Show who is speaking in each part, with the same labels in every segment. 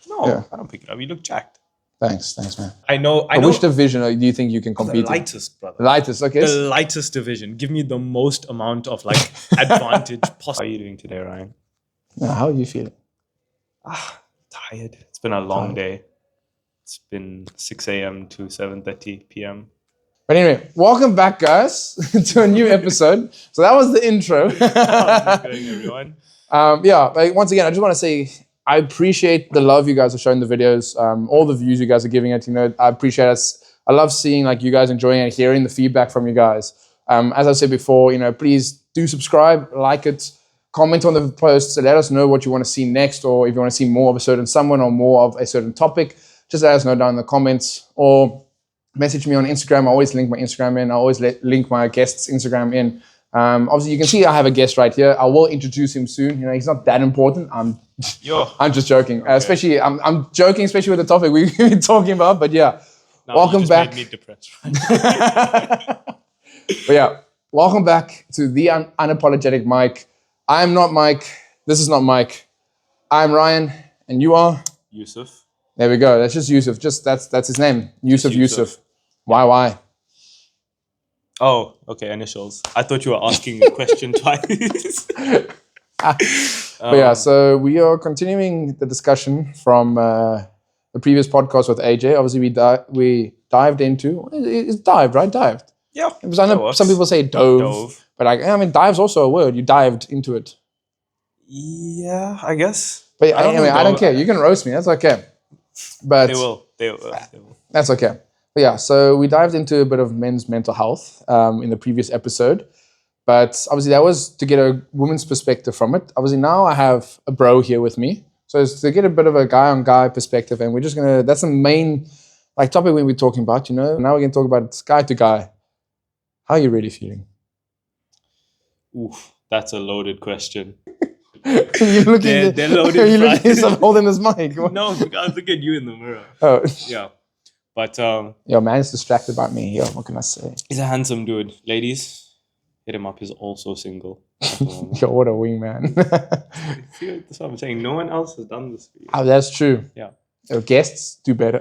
Speaker 1: No,
Speaker 2: Yeah.
Speaker 1: I don't pick it up. You look jacked.
Speaker 2: Thanks, man.
Speaker 1: I know.
Speaker 2: Which division do you think you can compete
Speaker 1: the lightest, brother.
Speaker 2: in? The lightest, okay.
Speaker 1: The lightest division. Give me the most amount of like advantage possible. How are you doing today, Ryan?
Speaker 2: Yeah, how are you feeling?
Speaker 1: Tired. It's been a long day. It's been 6 a.m. to 7:30 p.m.
Speaker 2: But anyway, welcome back, guys, to a new episode. So that was the intro.
Speaker 1: How's it going, everyone?
Speaker 2: Once again, I just want to say I appreciate the love you guys are showing the videos, all the views you guys are giving it. I appreciate us. I love seeing like you guys enjoying it, hearing the feedback from you guys. As I said before, please do subscribe, like it, comment on the posts, let us know what you want to see next, or if you want to see more of a certain someone or more of a certain topic, just let us know down in the comments, or message me on Instagram. I always link my Instagram in. I always link my guest's Instagram in. Obviously, you can see I have a guest right here. I will introduce him soon. He's not that important. I'm just joking. Okay. Especially, I'm joking, especially with the topic we've been talking about. But yeah, welcome back.
Speaker 1: Made me depressed.
Speaker 2: But yeah, welcome back to the Unapologetic Mike. I am not Mike. This is not Mike. I'm Ryan, and you are
Speaker 1: Yusuf.
Speaker 2: There we go. That's just Yusuf. That's his name. Yusuf. Why?
Speaker 1: Oh, okay, initials. I thought you were asking a question twice.
Speaker 2: But yeah, so we are continuing the discussion from the previous podcast with AJ. Obviously, we dived into... It's dived, right? Dived.
Speaker 1: Yeah.
Speaker 2: It was, I know some people say dove. But dive's also a word. You dived into it.
Speaker 1: Yeah, I guess.
Speaker 2: But anyway, I don't care. You can roast me. That's okay. But
Speaker 1: They will.
Speaker 2: That's okay. But yeah, so we dived into a bit of men's mental health in the previous episode. But obviously that was to get a woman's perspective from it. Obviously now I have a bro here with me. So it's to get a bit of a guy-on-guy perspective. And we're just going to, that's the main topic we're talking about, Now we're going to talk about it guy to guy. How are you really feeling?
Speaker 1: Oof, that's a loaded question.
Speaker 2: You're looking
Speaker 1: they're loaded.
Speaker 2: Are you looking at yourself holding this mic?
Speaker 1: No, I look at you in the mirror.
Speaker 2: Oh.
Speaker 1: Yeah. But
Speaker 2: your man is distracted by me. Yo, what can I say?
Speaker 1: He's a handsome dude. Ladies, hit him up. He's also single.
Speaker 2: Yo, what a wingman.
Speaker 1: See, that's what I'm saying. No one else has done this for you.
Speaker 2: Oh, that's true.
Speaker 1: Yeah.
Speaker 2: Your guests do better.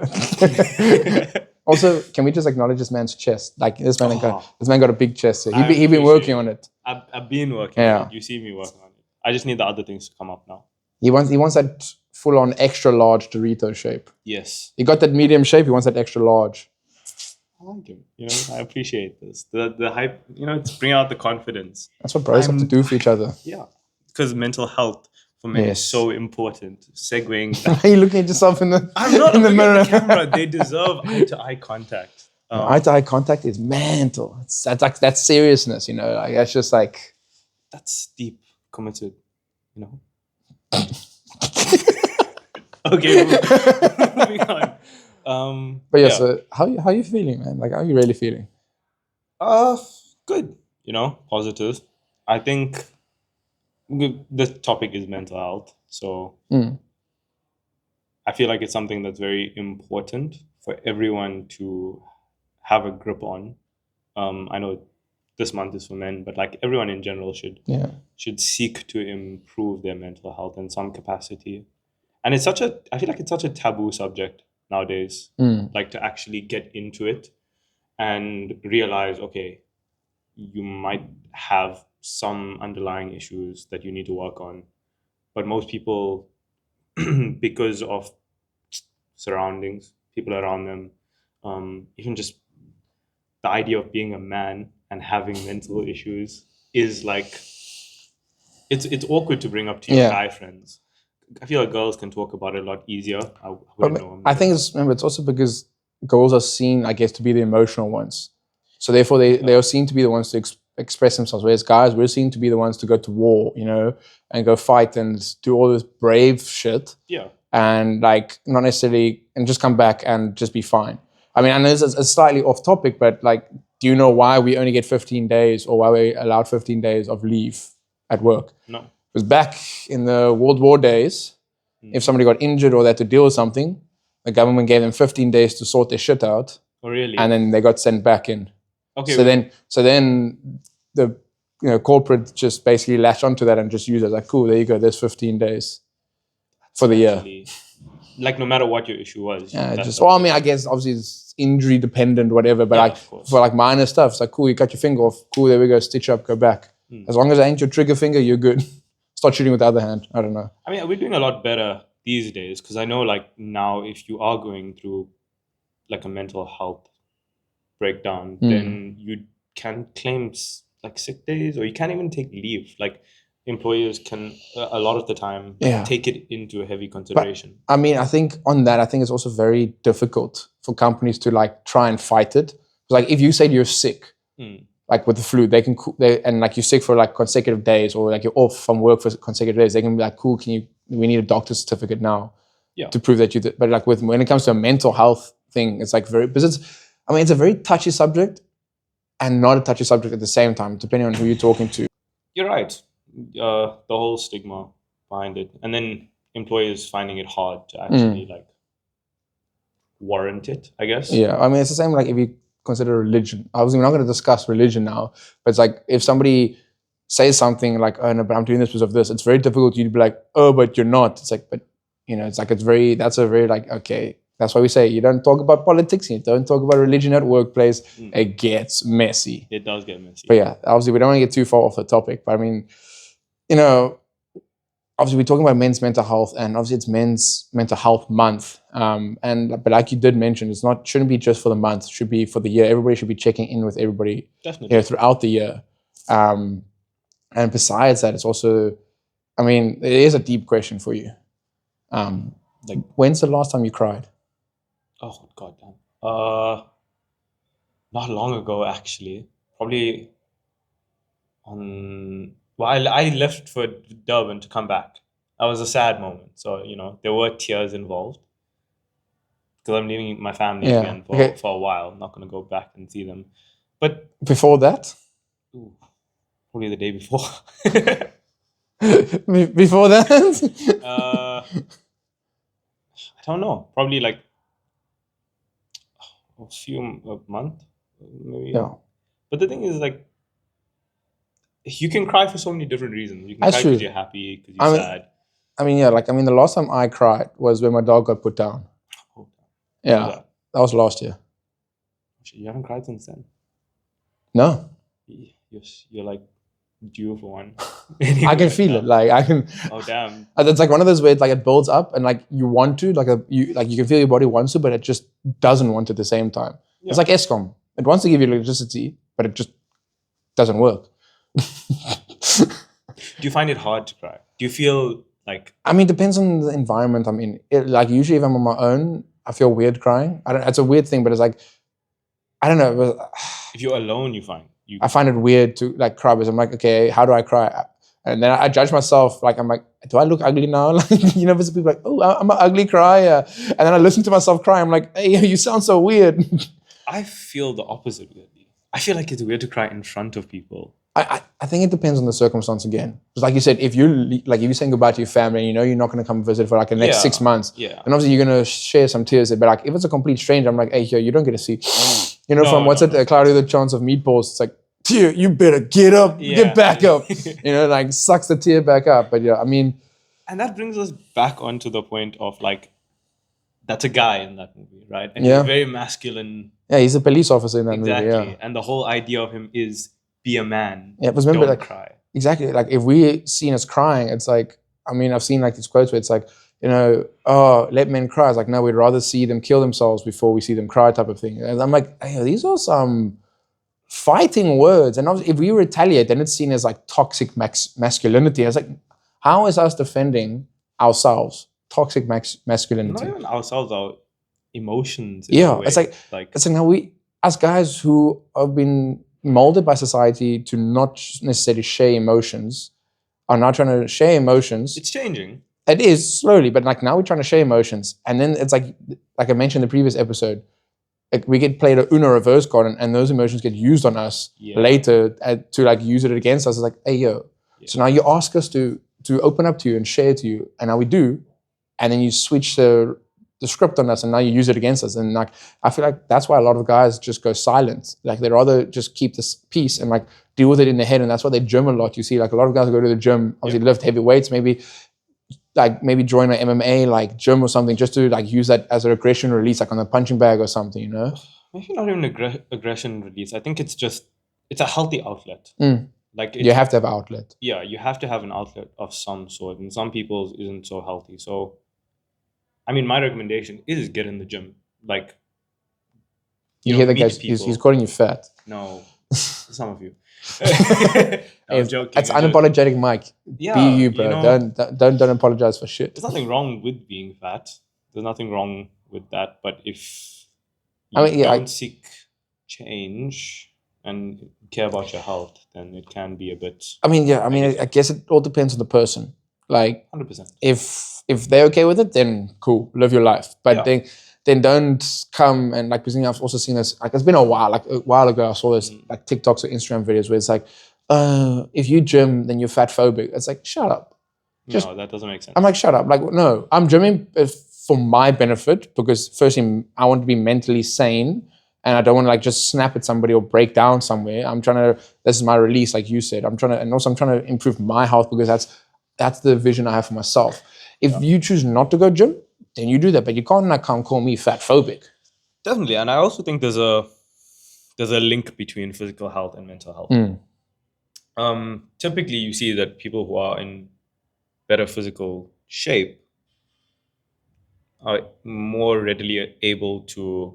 Speaker 2: Also, can we just acknowledge this man's chest? Like this man got a big chest. So he been working on it.
Speaker 1: I've been working on it. You see me working on it. I just need the other things to come up now. He
Speaker 2: wants that full-on extra large Dorito shape.
Speaker 1: Yes.
Speaker 2: He got that medium shape. He wants that extra large.
Speaker 1: I like him. I appreciate this. The hype. To bring out the confidence.
Speaker 2: That's what bros have to do for each other.
Speaker 1: Yeah. Because mental health for men is so important. Segueing.
Speaker 2: Are you looking at yourself in the
Speaker 1: I'm not
Speaker 2: in the mirror?
Speaker 1: The camera. They deserve eye-to-eye contact.
Speaker 2: Eye-to-eye contact is mental. That's seriousness. That's just like.
Speaker 1: That's deep. Committed, Okay, moving on.
Speaker 2: But yeah, so how are you feeling, man? Like, how are you really feeling?
Speaker 1: Good. Positive. I think the topic is mental health, so I feel like it's something that's very important for everyone to have a grip on. I know this month is for men, but like everyone in general should seek to improve their mental health in some capacity. And I feel like it's such a taboo subject nowadays, like to actually get into it and realize, okay, you might have some underlying issues that you need to work on. But most people, because of surroundings, people around them, even just the idea of being a man and having mental issues is like it's awkward to bring up to your guy friends. I feel like girls can talk about it a lot easier.
Speaker 2: I think it's also because girls are seen, I guess, to be the emotional ones. So therefore they are seen to be the ones to express themselves. Whereas guys, we're seen to be the ones to go to war, and go fight and do all this brave shit.
Speaker 1: Yeah.
Speaker 2: And like not necessarily, and just come back and just be fine. I mean, I know this is slightly off topic, but like, do you know why we only get 15 days or why we're allowed 15 days of leave at work?
Speaker 1: No.
Speaker 2: Because back in the World War days, if somebody got injured or they had to deal with something, the government gave them 15 days to sort their shit out.
Speaker 1: Oh, really?
Speaker 2: And then they got sent back in.
Speaker 1: Okay.
Speaker 2: So then the corporate just basically latch onto that and just use it like, cool, there you go, there's 15 days for the year.
Speaker 1: like no matter what your issue was.
Speaker 2: Yeah, I mean, I guess obviously it's injury dependent, whatever. But like for like minor stuff, it's like cool. You cut your finger off. Cool. There we go. Stitch up. Go back. As long as it ain't your trigger finger, you're good. Start shooting with the other hand. I don't know.
Speaker 1: I mean, we're doing a lot better these days because I know like now if you are going through like a mental health breakdown, then you can claim like sick days, or you can't even take leave. Like employers can a lot of the time take it into a heavy consideration.
Speaker 2: But, I mean, I think on that, I think it's also very difficult for companies to like try and fight it. Like if you say you're sick, like with the flu, and like you're sick for like consecutive days, or like you're off from work for consecutive days, they can be like, cool, we need a doctor's certificate now to prove that but like when it comes to a mental health thing, it's like it's a very touchy subject and not a touchy subject at the same time, depending on who you're talking to.
Speaker 1: You're right. The whole stigma behind it, and then employers finding it hard to actually like warrant it, I guess.
Speaker 2: Yeah, I mean, it's the same like if you consider religion. Obviously, we're not going to discuss religion now, but it's like if somebody says something like, oh no, but I'm doing this because of this, it's very difficult for you to be like, oh, but you're not. It's like, but it's like that's a very like, okay, that's why we say you don't talk about politics, you don't talk about religion at workplace. It gets messy.
Speaker 1: It does get messy.
Speaker 2: But yeah, obviously we don't want to get too far off the topic, but I mean, obviously we're talking about men's mental health, and obviously it's Men's Mental Health Month. But like you did mention, shouldn't be just for the month, it should be for the year. Everybody should be checking in with everybody throughout the year. And besides that, it's also, I mean, it is a deep question for you. Like, when's the last time you cried?
Speaker 1: Oh God damn. Not long ago, actually. Probably I left for Durban to come back. That was a sad moment. So, there were tears involved because I'm leaving my family again for a while. I'm not going to go back and see them. But
Speaker 2: before that?
Speaker 1: Probably the day before.
Speaker 2: Before that?
Speaker 1: I don't know. Probably like a month, maybe.
Speaker 2: Yeah.
Speaker 1: But the thing is, like, you can cry for so many different reasons. You can cry because you're happy, because you're sad.
Speaker 2: The last time I cried was when my dog got put down.
Speaker 1: Oh,
Speaker 2: yeah, that was last year.
Speaker 1: You haven't cried since then?
Speaker 2: No.
Speaker 1: You're like due for one.
Speaker 2: I can feel it. Like I can.
Speaker 1: Oh damn!
Speaker 2: It's like one of those where it builds up, and like you want to, you can feel your body wants to, but it just doesn't want at the same time. Yeah. It's like Eskom. It wants to give you electricity, but it just doesn't work.
Speaker 1: Do you find it hard to cry? Do you feel like?
Speaker 2: I mean, it depends on the environment. I mean, usually if I'm on my own, I feel weird crying. It's a weird thing, but it's like, I don't know.
Speaker 1: If you're alone, I
Speaker 2: find it weird to like cry because I'm like, okay, how do I cry? And then I judge myself. Like I'm like, do I look ugly now? Like there's people like, oh, I'm an ugly crier. And then I listen to myself cry. I'm like, hey, you sound so weird.
Speaker 1: I feel the opposite weirdly. I feel like it's weird to cry in front of people.
Speaker 2: I think it depends on the circumstance again. Because like you said, if you're saying goodbye to your family and you're not going to come visit for like the next 6 months, and obviously you're going to share some tears. But like if it's a complete stranger, I'm like, hey, you don't get to see. Cloudy the Chance of Meatballs, it's like, tear, you better get up, get back up. Like sucks the tear back up. But yeah, I mean.
Speaker 1: And that brings us back onto the point of like, that's a guy in that movie, right? And he's very masculine.
Speaker 2: Yeah, he's a police officer in that movie. Yeah.
Speaker 1: And the whole idea of him is be a man.
Speaker 2: Yeah, but remember,
Speaker 1: don't cry.
Speaker 2: Exactly. Like if we seen us crying, it's like, I mean, I've seen like these quotes where it's like, oh, let men cry. It's like, no, we'd rather see them kill themselves before we see them cry type of thing. And I'm like, hey, these are some fighting words. And obviously if we retaliate, then it's seen as like toxic masculinity. It's like, how is us defending ourselves toxic masculinity?
Speaker 1: Not even ourselves, our emotions.
Speaker 2: Yeah, it's like now we, as guys who have been molded by society to not necessarily share emotions, are now trying to share emotions.
Speaker 1: It's changing.
Speaker 2: It is slowly, but like now we're trying to share emotions, and then it's like I mentioned in the previous episode, we get played a Uno reverse card, and those emotions get used on us later to like use it against us. It's like, hey yo, so now you ask us to open up to you and share to you, and now we do, and then you switch the script on us, and now you use it against us. And like I feel like that's why a lot of guys just go silent. Like they'd rather just keep this peace and like deal with it in their head. And that's why they gym a lot. You see like a lot of guys go to the gym, obviously lift heavy weights, maybe like maybe join an MMA like gym or something, just to like use that as a aggression release, like on a punching bag or something, you know?
Speaker 1: Maybe not even aggression release. I think it's a healthy outlet. Like
Speaker 2: You have to have an outlet.
Speaker 1: Yeah, you have to have an outlet of some sort, and some people's isn't so healthy. So, I mean, my recommendation is get in the gym. Like,
Speaker 2: You hear the guy, he's calling you fat.
Speaker 1: No, some of you.
Speaker 2: I'm joking. It's unapologetic, Mike.
Speaker 1: Yeah,
Speaker 2: be you, bro. Don't apologize for shit.
Speaker 1: There's nothing wrong with being fat. There's nothing wrong with that. But if you don't seek change and care about your health, then it can be a bit.
Speaker 2: I guess it all depends on the person. Like,
Speaker 1: 100%.
Speaker 2: If they're okay with it, then cool, live your life. But then don't come and like, because I've also seen this. Like, it's been a while. Like a while ago, I saw this like TikToks or Instagram videos where it's like, if you gym, then you're fat phobic. It's like, shut up.
Speaker 1: No, that doesn't make sense.
Speaker 2: I'm like, shut up. Like, no, I'm gymming for my benefit, because firstly, I want to be mentally sane, and I don't want to like just snap at somebody or break down somewhere. This is my release, like you said. I'm trying to improve my health, because that's the vision I have for myself. If you choose not to go gym, then you do that, but you can't call me fat phobic.
Speaker 1: Definitely, and I also think there's a link between physical health and mental health. Typically, you see that people who are in better physical shape are more readily able to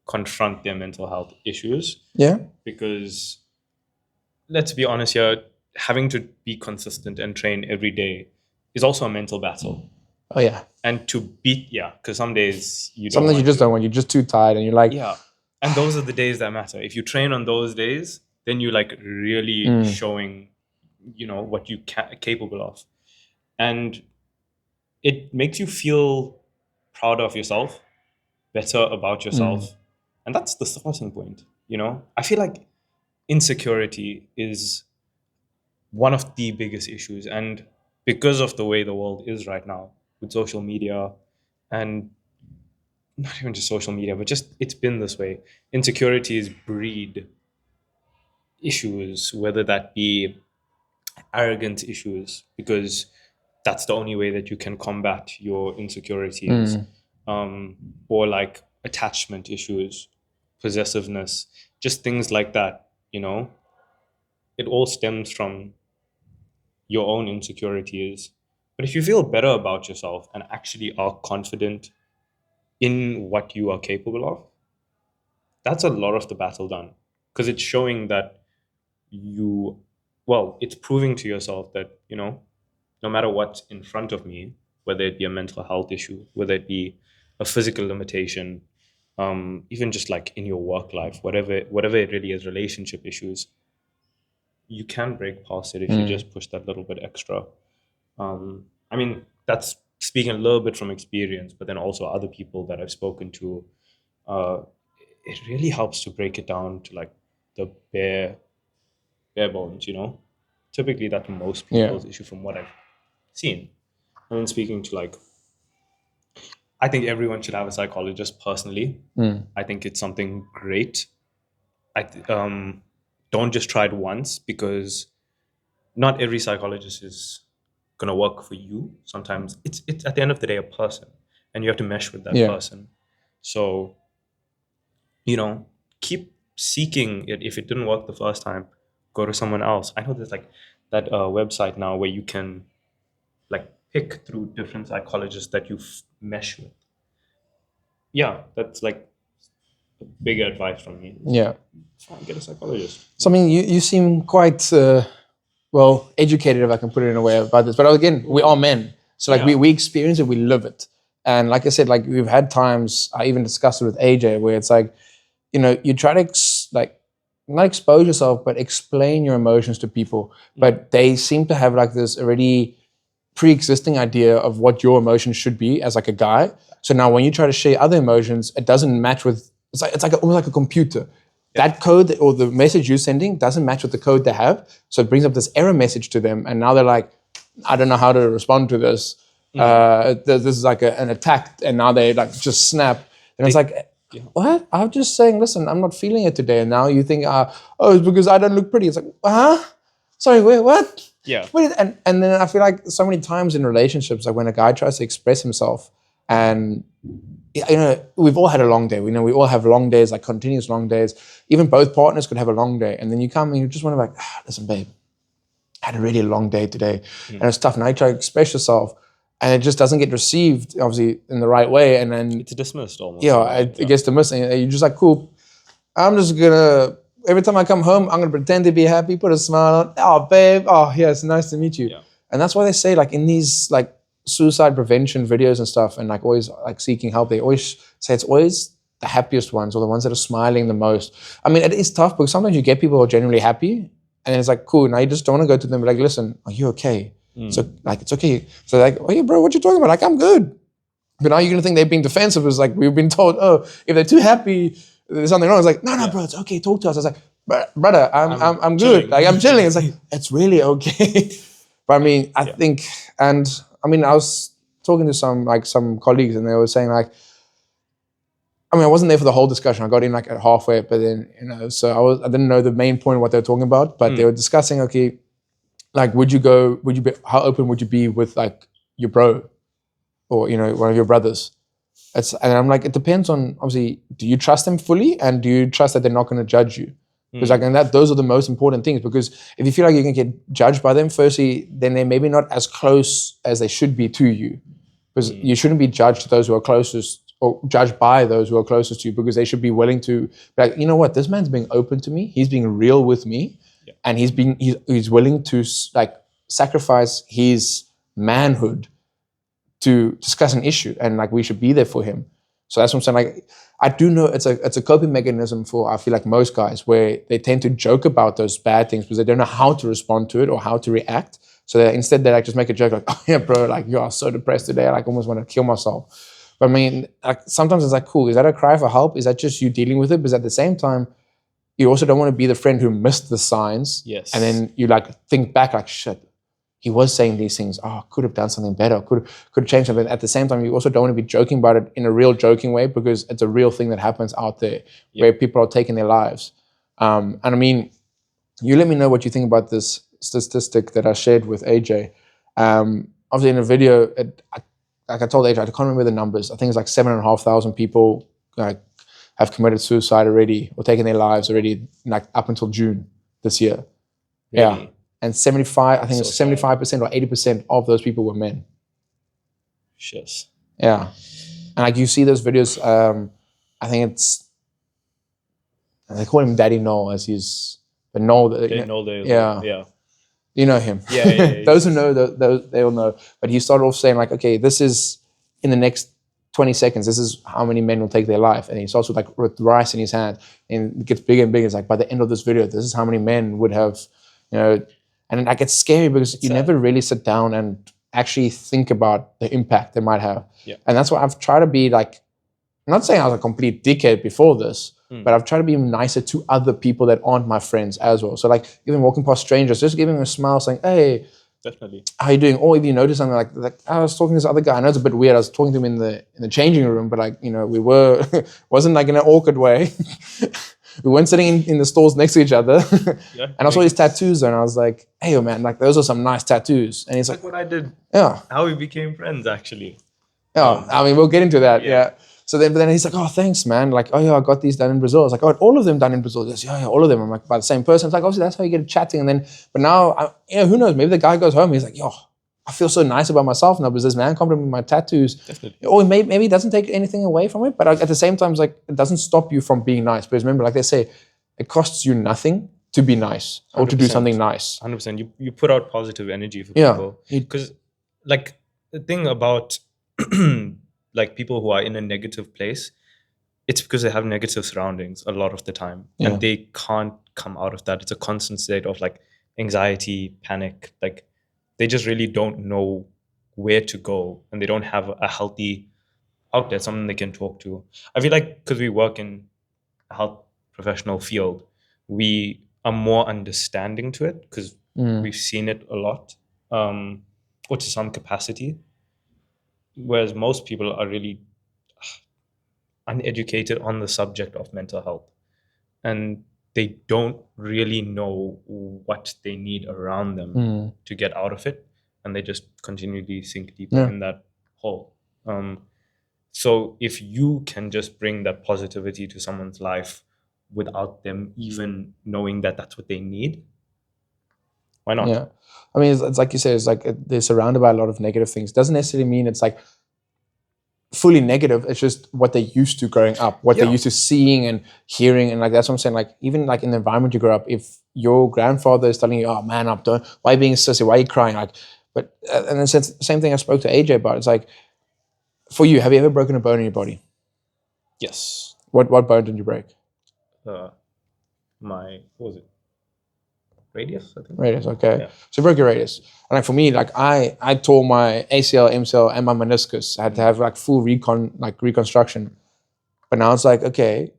Speaker 1: confront their mental health issues.
Speaker 2: Yeah.
Speaker 1: Because let's be honest here, having to be consistent and train every day is also a mental battle.
Speaker 2: Oh yeah.
Speaker 1: And to beat, because some days you don't.
Speaker 2: Sometimes you just don't want. You're just too tired, and you're like.
Speaker 1: Yeah. And those are the days that matter. If you train on those days, then you're like really showing, what you capable of, and it makes you feel proud of yourself, better about yourself, and that's the starting point. I feel like insecurity is one of the biggest issues, and because of the way the world is right now with social media, and not even just social media, but just it's been this way. Insecurities breed issues, whether that be arrogant issues, because that's the only way that you can combat your insecurities, or like attachment issues, possessiveness, just things like that. It all stems from your own insecurities. But if you feel better about yourself and actually are confident in what you are capable of, that's a lot of the battle done, because it's showing that it's proving to yourself that, no matter what's in front of me, whether it be a mental health issue, whether it be a physical limitation, even just like in your work life, whatever it really is, relationship issues, you can break past it if you just push that little bit extra. That's speaking a little bit from experience, but then also other people that I've spoken to, it really helps to break it down to like the bare bones, Typically that's most people's issue from what I've seen. And then speaking to like, I think everyone should have a psychologist personally. I think it's something great. Don't just try it once, because not every psychologist is going to work for you. Sometimes it's at the end of the day a person, and you have to mesh with that person. So, keep seeking it. If it didn't work the first time, go to someone else. I know there's like that website now where you can like pick through different psychologists that you mesh with. Yeah, that's like a big advice from me.
Speaker 2: Yeah.
Speaker 1: Try and get a psychologist.
Speaker 2: So, you seem quite well educated, if I can put it in a way, about this. But again, we are men. So like we experience it, we live it. And like I said, like we've had times, I even discussed it with AJ, where it's like, you try to not expose yourself, but explain your emotions to people. But they seem to have like this already pre-existing idea of what your emotions should be as like a guy. So now when you try to share other emotions, it doesn't match with, it's like almost like a computer. That code or the message you're sending doesn't match with the code they have. So it brings up this error message to them. And now they're like, I don't know how to respond to this. This is like an attack. And now they like just snap. And it's like, what? I'm just saying, listen, I'm not feeling it today. And now you think, it's because I don't look pretty. It's like, Sorry, wait, what?
Speaker 1: Yeah.
Speaker 2: And then I feel like so many times in relationships, like when a guy tries to express himself, and we've all had a long day. We know we all have long days, like continuous long days. Even both partners could have a long day, and then you come and you just want to like, listen, babe, I had a really long day today, and it's tough. Now you try to express yourself, and it just doesn't get received, obviously, in the right way, and then
Speaker 1: it's dismissed almost.
Speaker 2: It gets dismissed, and you're just like, cool. I'm just gonna. Every time I come home, I'm gonna pretend to be happy, put a smile on. Oh, babe. Oh, yeah, it's nice to meet you.
Speaker 1: Yeah.
Speaker 2: And that's why they say, like, in these like suicide prevention videos and stuff, and like always like seeking help, they always say it's always the happiest ones or the ones that are smiling the most. I mean, it is tough because sometimes you get people who are genuinely happy, and it's like, cool. Now you just don't want to go to them, but like, listen, are you okay? So like, it's okay. So like, oh yeah, bro, what you talking about? Like, I'm good. But now you're gonna think they're being defensive. It's like we've been told, oh, if they're too happy, there's something wrong. It's like, no, bro, it's okay. Talk to us. I was like, brother, I'm good. Like I'm chilling. It's like it's really okay. But I mean, I think, and I mean, I was talking to some colleagues, and they were saying like, I mean, I wasn't there for the whole discussion. I got in like at halfway, but then so I didn't know the main point of what they were talking about. But they were discussing, okay, like, how open would you be with like your bro, or one of your brothers? And I'm like, it depends on, obviously, do you trust them fully, and do you trust that they're not going to judge you? Because like, and those are the most important things. Because if you feel like you're going to get judged by them, firstly, then they're maybe not as close as they should be to you. Because you shouldn't be judged to those who are closest, or judged by those who are closest to you, because they should be willing to be like, you know what, this man's being open to me. He's being real with me, and he's willing to like sacrifice his manhood to discuss an issue, and like we should be there for him. So that's what I'm saying. Like, I do know it's a coping mechanism for, I feel like, most guys, where they tend to joke about those bad things because they don't know how to respond to it or how to react. So instead they like just make a joke like, oh yeah, bro, like you are so depressed today, I like almost want to kill myself. But I mean, like sometimes it's like, cool, is that a cry for help? Is that just you dealing with it? Because at the same time, you also don't want to be the friend who missed the signs.
Speaker 1: Yes.
Speaker 2: And then you like think back like, shit, he was saying these things. Oh, could have done something better. Could have changed something. At the same time, you also don't want to be joking about it in a real joking way, because it's a real thing that happens out there where people are taking their lives. And I mean, you let me know what you think about this statistic that I shared with AJ. Obviously, in a video, like I told AJ, I can't remember the numbers. I think it's like 7,500 people have committed suicide already or taken their lives already, like up until June this year. Really? Yeah. And 75, I think it's 75% or 80% of those people were men.
Speaker 1: Shit.
Speaker 2: Yeah. And like you see those videos, I think it's, they call him Daddy Noel as he's, but Noel.
Speaker 1: Yeah.
Speaker 2: You know him.
Speaker 1: Yeah.
Speaker 2: Those who know, those they all know. But he started off saying like, okay, this is in the next 20 seconds, this is how many men will take their life. And he starts with rice in his hand, and it gets bigger and bigger. It's like, by the end of this video, this is how many men would have, and like it's scary because you never really sit down and actually think about the impact they might have.
Speaker 1: Yeah.
Speaker 2: And that's why I've tried to be like, I'm not saying I was a complete dickhead before this, but I've tried to be nicer to other people that aren't my friends as well. So like even walking past strangers, just giving them a smile, saying, hey,
Speaker 1: definitely,
Speaker 2: how you doing? Or if you notice something like I was talking to this other guy, I know it's a bit weird, I was talking to him in the changing room, but like, we were, wasn't like in an awkward way. We weren't sitting in the stalls next to each other. Yeah, and I saw his tattoos, and I was like, hey, man, like those are some nice tattoos. And he's like,
Speaker 1: what I did.
Speaker 2: Yeah.
Speaker 1: How we became friends, actually.
Speaker 2: Yeah, I mean, we'll get into that. Yeah. So then he's like, oh, thanks, man. Like, oh, yeah, I got these done in Brazil. I was like, oh, all of them done in Brazil? He goes, yeah, all of them. I'm like, by the same person. It's like, obviously, that's how you get chatting. And then, but now, who knows? Maybe the guy goes home. He's like, yo, I feel so nice about myself now because this man complimented my tattoos. Definitely. Or maybe he doesn't take anything away from it. But at the same time, it's like, it doesn't stop you from being nice. Because remember, like they say, it costs you nothing to be nice or 100%. To do something nice.
Speaker 1: 100%. You put out positive energy for people. Because, like, the thing about like people who are in a negative place, it's because they have negative surroundings a lot of the time, and they can't come out of that. It's a constant state of like anxiety, panic. Like they just really don't know where to go, and they don't have a healthy outlet, something they can talk to. I feel like because we work in a health professional field, we are more understanding to it because we've seen it a lot, or to some capacity. Whereas most people are really uneducated on the subject of mental health. And they don't really know what they need around them to get out of it, and they just continually sink deeper
Speaker 2: Yeah.
Speaker 1: in that hole. So if you can just bring that positivity to someone's life without them even knowing that that's what they need, why not?
Speaker 2: Yeah. I mean, it's like you said, it's like they're surrounded by a lot of negative things. Doesn't necessarily mean it's like fully negative. It's just what they're used to growing up, what they're
Speaker 1: Yeah.
Speaker 2: used to seeing and hearing. And like, that's what I'm saying. Like, even like in the environment you grow up, if your grandfather is telling you, oh, man up, don't, why are you being a sissy? Why are you crying? Like, but, and then it's the same thing I spoke to AJ about. It's like, for you, have you ever broken a bone in your body?
Speaker 1: Yes.
Speaker 2: What bone did you break?
Speaker 1: My, what was it? Radius, I think.
Speaker 2: Radius, okay.
Speaker 1: Yeah.
Speaker 2: So you broke your radius. And like for me, like I tore my ACL, MCL, and my meniscus. I had to have like full reconstruction. But now it's like, okay,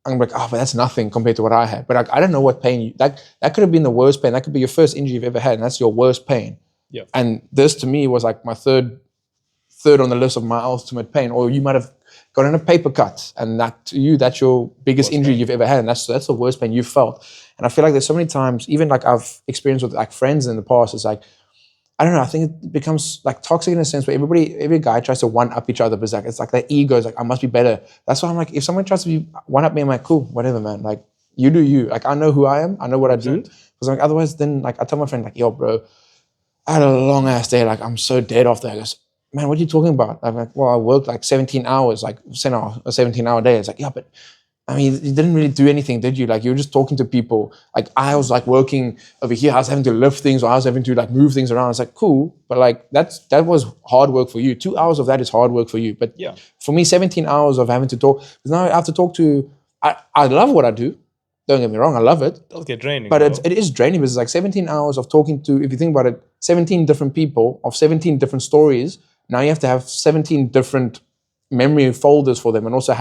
Speaker 2: I'm like, oh, but that's nothing compared to what I had. But like, I don't know what pain that could have been the worst pain. That could be your first injury you've ever had, and that's your worst pain.
Speaker 1: Yeah.
Speaker 2: And this to me was like my third on the list of my ultimate pain. Or you might have gotten a paper cut, and that to you, that's your biggest
Speaker 1: Worst
Speaker 2: injury
Speaker 1: pain.
Speaker 2: you've ever had, and that's the worst pain you've felt. And I feel like there's so many times, even like I've experienced with like friends in the past, it's like, I don't know, I think it becomes like toxic in a sense where every guy tries to one up each other, but it's like their ego is like, I must be better. That's why I'm like, if someone tries to be one up me, I'm like, cool, whatever, man. Like, you do you. Like, I know who I am, I know what I do.
Speaker 1: 100%.
Speaker 2: Because like otherwise, then like I tell my friend, like, yo, bro, I had a long ass day, like I'm so dead off there. He goes, man, what are you talking about? I'm like, well, I worked like 17 hours, like a 17-hour day. It's like, yeah, but I mean, you didn't really do anything, did you? Like, you were just talking to people. Like, I was like working over here. I was having to lift things, or I was having to like move things around. It's like, cool, but like that was hard work for you. 2 hours of that is hard work for you. But
Speaker 1: Yeah.
Speaker 2: for me, 17 hours of having to talk. Because now I have to talk to. I love what I do. Don't get me wrong, I love it.
Speaker 1: It'll get draining.
Speaker 2: But
Speaker 1: though.
Speaker 2: it is draining because it's like 17 hours of talking to, if you think about it, 17 different people of 17 different stories. Now you have to have 17 different memory folders for them, and also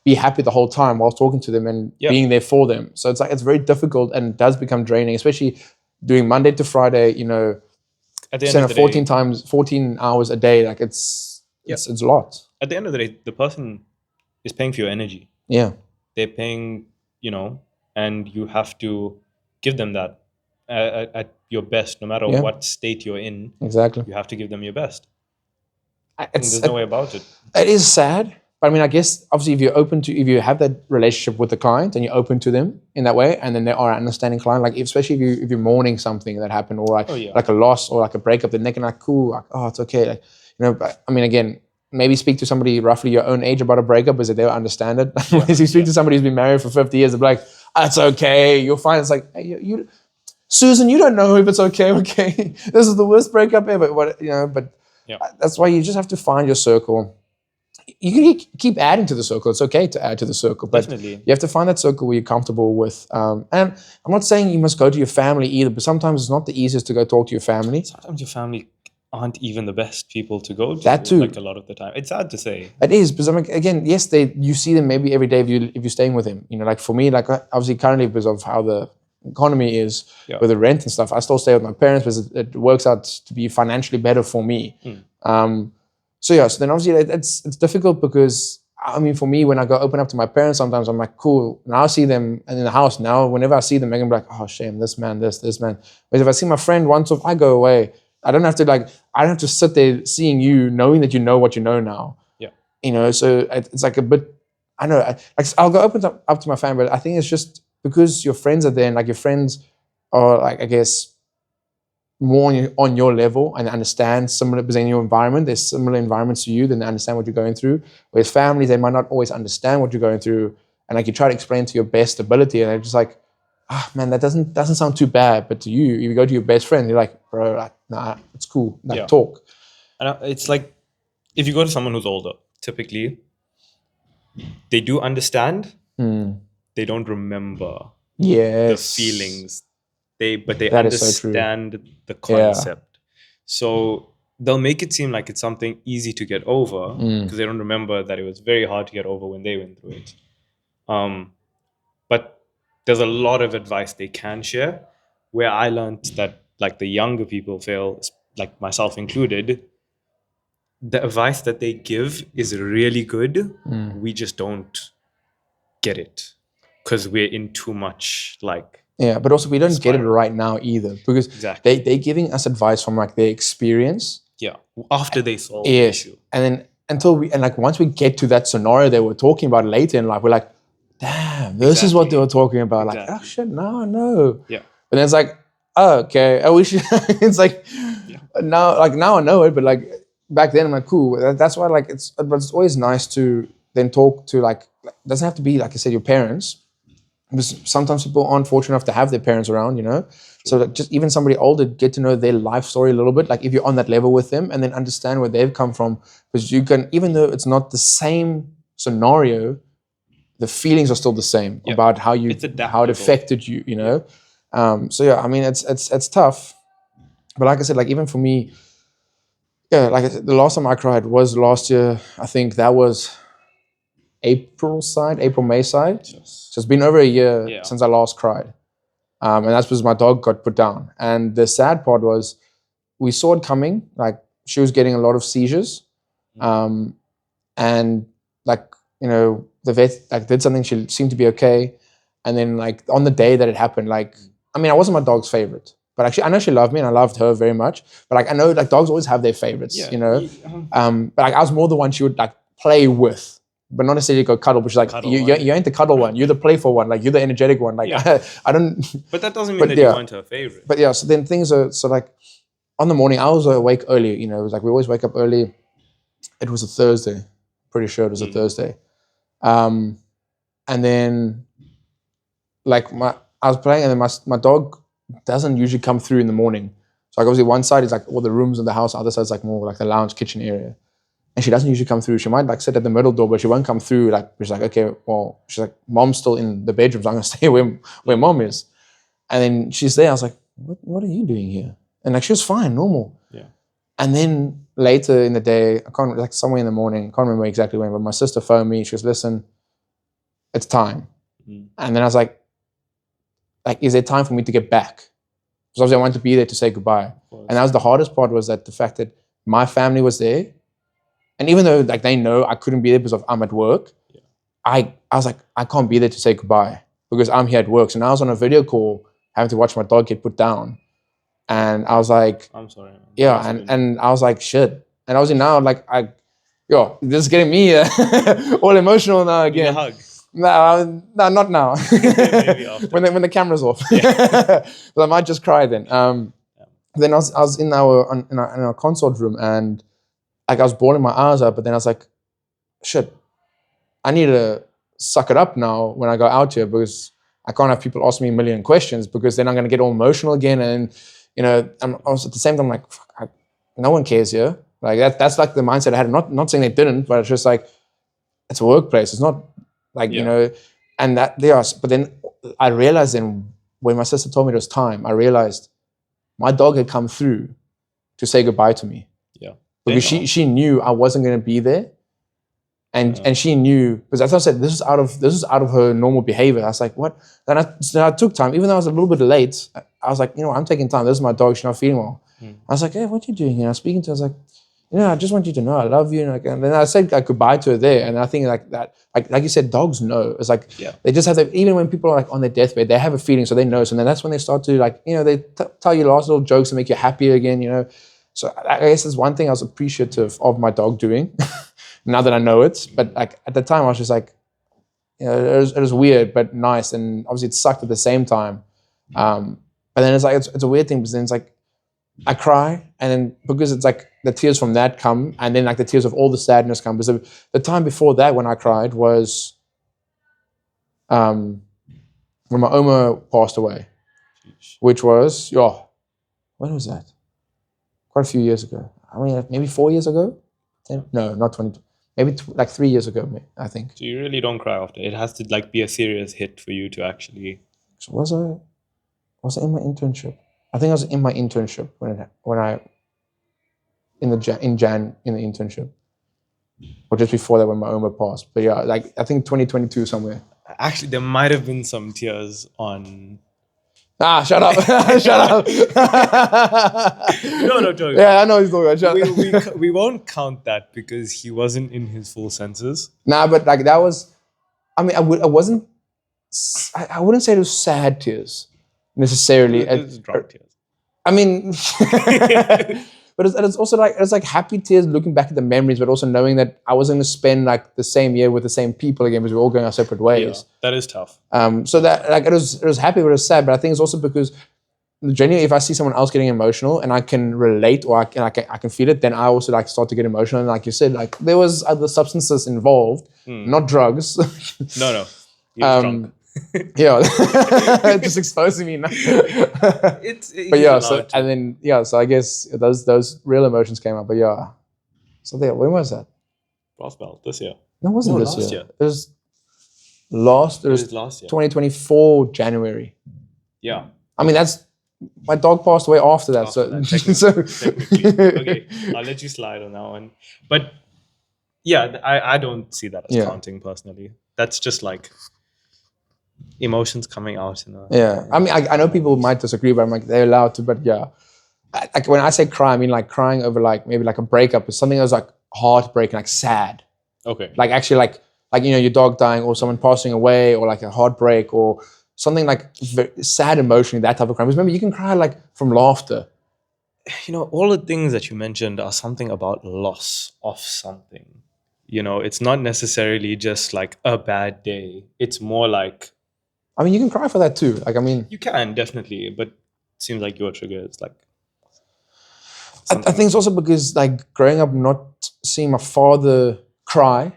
Speaker 2: be happy the whole time while talking to them and being there for them. So it's like, it's very difficult, and it does become draining, especially doing Monday to Friday,
Speaker 1: At the end of the
Speaker 2: 14 hours a day. Like it's a lot.
Speaker 1: At the end of the day, the person is paying for your energy.
Speaker 2: Yeah.
Speaker 1: They're paying, and you have to give them that at your best, no matter what state you're in.
Speaker 2: Exactly.
Speaker 1: You have to give them your best. There's no way about it.
Speaker 2: It is sad, but I mean, I guess obviously if you have that relationship with the client and you're open to them in that way, and then they are an understanding client, like especially if you're mourning something that happened, or like a loss or like a breakup, then they can like, cool, like, oh, it's okay, like, but I mean, again, maybe speak to somebody roughly your own age about a breakup, is that they'll understand it. If you speak to somebody who's been married for 50 years, they'll be like, it's okay, you'll find it's like, hey, you Susan, you don't know if it's okay. This is the worst breakup ever. But that's why you just have to find your circle. You can keep adding to the circle. It's okay to add to the circle, but
Speaker 1: Definitely.
Speaker 2: you have to find that circle where you're comfortable with. And I'm not saying you must go to your family either, but sometimes it's not the easiest to go talk to your family.
Speaker 1: Sometimes your family aren't even the best people to go to.
Speaker 2: That too.
Speaker 1: Like a lot of the time. It's sad to say.
Speaker 2: It is, because I'm like, again, yes, you see them maybe every day if you're staying with him. Like for me, like obviously currently because of how the economy is with the rent and stuff, I still stay with my parents because it works out to be financially better for me. So then obviously it's difficult because I mean, for me, when I go open up to my parents, sometimes I'm like, cool. Now I see them in the house. Now, whenever I see them, I can be like, oh, shame, this man, this man. But if I see my friend once off, I go away. I don't have to sit there seeing you, knowing that you know what you know now. Yeah. So it's like a bit, I don't know, I'll go open up to my family, but I think it's just because your friends are there, and like your friends are like, I guess, more on your level and understand similar, because in your environment, there's similar environments to you, then they understand what you're going through. Whereas families, they might not always understand what you're going through, and like you try to explain to your best ability, and they're just like, man, that doesn't sound too bad. But to you, if you go to your best friend, you're like, bro, like, nah, it's cool, like talk.
Speaker 1: And it's like, if you go to someone who's older, typically, they do understand, they don't remember the feelings. But they understand the concept. So they'll make it seem like it's something easy to get over because they don't remember that it was very hard to get over when they went through it. But there's a lot of advice they can share where I learned that like the younger people feel, like myself included, the advice that they give is really good. We just don't get it. because we're in too much like.
Speaker 2: Yeah, but also we don't get it
Speaker 1: Spiral.
Speaker 2: right now either, because
Speaker 1: Exactly.
Speaker 2: they're giving us advice from like their experience.
Speaker 1: Yeah, after they solve the
Speaker 2: Yes,
Speaker 1: issue.
Speaker 2: and then once we get to that scenario they were talking about later in life, we're like, damn, this is what they were talking about. Like, oh shit, now I know.
Speaker 1: Yeah.
Speaker 2: But then it's like, oh, okay, I wish. It's like, now I know it, but like back then I'm like, cool. That's why like but it's always nice to then talk to like, it doesn't have to be like I said your parents, because sometimes people aren't fortunate enough to have their parents around, you know. So like just even somebody older, get to know their life story a little bit, like if you're on that level with them, and then understand where they've come from, because you can, even though it's not the same scenario, the feelings are still the same about how it affected you, you know. So yeah, I mean it's tough, but like I said, like even for me, yeah, like the last time I cried was last year. I think that was April, May side. So it's been over a year since I last cried. And that's because my dog got put down. And the sad part was we saw it coming. Like she was getting a lot of seizures. And like, you know, the vet like did something, she seemed to be okay. And then like on the day that it happened, like, I mean, I wasn't my dog's favorite, but actually I know she loved me and I loved her very much. But like I know like dogs always have their favorites, you know. But like I was more the one she would like play with, but not necessarily go cuddle. But she's like, you ain't the cuddle one. You're the playful one. Like you're the energetic one. Like I don't.
Speaker 1: But that doesn't mean that you weren't her favorite.
Speaker 2: But yeah, so then things are so like on the morning I was awake early. You know, it was like we always wake up early. It was a Thursday. Pretty sure it was a Thursday. And then like I was playing, and then my dog doesn't usually come through in the morning. So like obviously one side is like all the rooms in the house, other side is like more like the lounge kitchen area. And she doesn't usually come through. She might like sit at the middle door, but she won't come through. Like she's like, okay, well, she's like, mom's still in the bedroom, so I'm gonna stay where mom is. And then she's there. I was like, what are you doing here? And like she was fine, normal. Yeah. And then later in the day, I can't, like somewhere in the morning, I can't remember exactly when, but my sister phoned me. She goes, listen, it's time. And then I was like, is there time for me to get back? Because obviously I wanted to be there to say goodbye. And that was the hardest part, was that the fact that my family was there. And even though like they know I couldn't be there because I'm at work, I was like, I can't be there to say goodbye because I'm here at work. So now I was on a video call having to watch my dog get put down. And I was like, I'm sorry. Man. Yeah, and I was like, shit. And obviously now like this is getting me all emotional now again. Give me a hug. No, not now. when the camera's off. But I might just cry then. Then I was in our consult room, and like I was bawling my eyes out, but then I was like, shit, I need to suck it up now when I go out here, because I can't have people ask me a million questions, because then I'm going to get all emotional again. And, you know, I'm also at the same time like, fuck, no one cares here. Like that's like the mindset I had. Not saying they didn't, but it's just like, it's a workplace. It's not like, you know, and that they are. But then I realized then when my sister told me it was time, I realized my dog had come through to say goodbye to me. Because she knew I wasn't going to be there, and she knew, because as I said, this is out of her normal behavior. I was like, what? Then I took time, even though I was a little bit late. I was like, you know, I'm taking time. This is my dog. She's not feeling well. I was like, hey, what are you doing here? I was speaking to her. I was like, you know, I just want you to know I love you. And then I said like goodbye to her there. And I think like that, like you said, dogs know. It's like they just have that. Even when people are like on their deathbed, they have a feeling, so they know. So then that's when they start to like, you know, they tell you last little jokes to make you happy again. You know. So I guess that's one thing I was appreciative of my dog doing, now that I know it. But like at the time, I was just like, you know, it was weird but nice, and obviously it sucked at the same time. But then it's like it's a weird thing, because then it's like I cry, and then because it's like the tears from that come, and then like the tears of all the sadness come. Because the time before that when I cried was when my Oma passed away, which was when was that? Quite a few years ago. I mean, maybe 4 years ago? No, not 20. Maybe like 3 years ago, I think.
Speaker 1: So you really don't cry after. It has to like be a serious hit for you to actually.
Speaker 2: So was I in my internship? I think I was in my internship when I in the internship, or just before that when my Oma passed. But yeah, like I think 2022 somewhere.
Speaker 1: Actually, there might have been some tears on.
Speaker 2: Shut up. Shut up.
Speaker 1: No, joking.
Speaker 2: Yeah, I know he's talking about.
Speaker 1: We won't count that because he wasn't in his full senses.
Speaker 2: Nah, but like that was, I mean, I wasn't I wouldn't say it was sad tears necessarily.
Speaker 1: It's drunk tears.
Speaker 2: I mean, but it's also like it's like happy tears looking back at the memories, but also knowing that I wasn't going to spend like the same year with the same people again because we're all going our separate ways.
Speaker 1: Yeah, that is tough.
Speaker 2: So that like it was happy, but it was sad. But I think it's also because genuinely, if I see someone else getting emotional and I can relate or I can feel it, then I also like start to get emotional. And like you said, like there was other substances involved, not drugs.
Speaker 1: No, you're drunk.
Speaker 2: Yeah, just exposing me now. But yeah, so and then so I guess those real emotions came up. But yeah, so there. When was that?
Speaker 1: Brass belt this year.
Speaker 2: No, it wasn't this year. It was last. It was last year. 2024 January.
Speaker 1: Yeah.
Speaker 2: I mean that's. My dog passed away after that,
Speaker 1: technically. Okay, I'll let you slide on that one. But yeah, I don't see that as counting personally. That's just like emotions coming out.
Speaker 2: I mean, I know people might disagree, but I'm like, they're allowed to. But yeah, like when I say cry, I mean like crying over like maybe like a breakup or something that was like heartbreaking, like sad.
Speaker 1: Okay.
Speaker 2: Like actually like your dog dying or someone passing away or like a heartbreak or something like sad emotionally, that type of cry. Because remember, you can cry like from laughter.
Speaker 1: All the things that you mentioned are something about loss of something. It's not necessarily just like a bad day. It's more like...
Speaker 2: I mean, you can cry for that too. Like, I mean...
Speaker 1: You can, definitely. But it seems like your trigger is like...
Speaker 2: I think it's also because like growing up not seeing my father cry...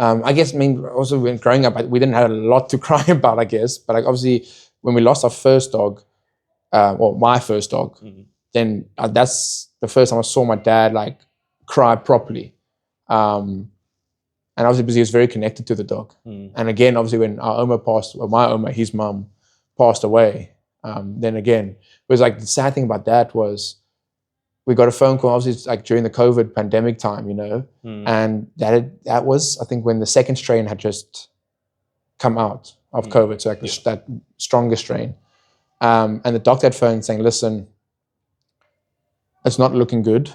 Speaker 2: I guess, also when growing up, we didn't have a lot to cry about, I guess. But like obviously, when we lost our first dog, or my first dog, then that's the first time I saw my dad like cry properly. And obviously because he was very connected to the dog. And again, obviously when my Oma, his mum, passed away, then again, it was like the sad thing about that was we got a phone call, obviously, like during the COVID pandemic time, and that was, I think, when the second strain had just come out of COVID, so like that stronger strain. And the doctor had phoned saying, listen, it's not looking good.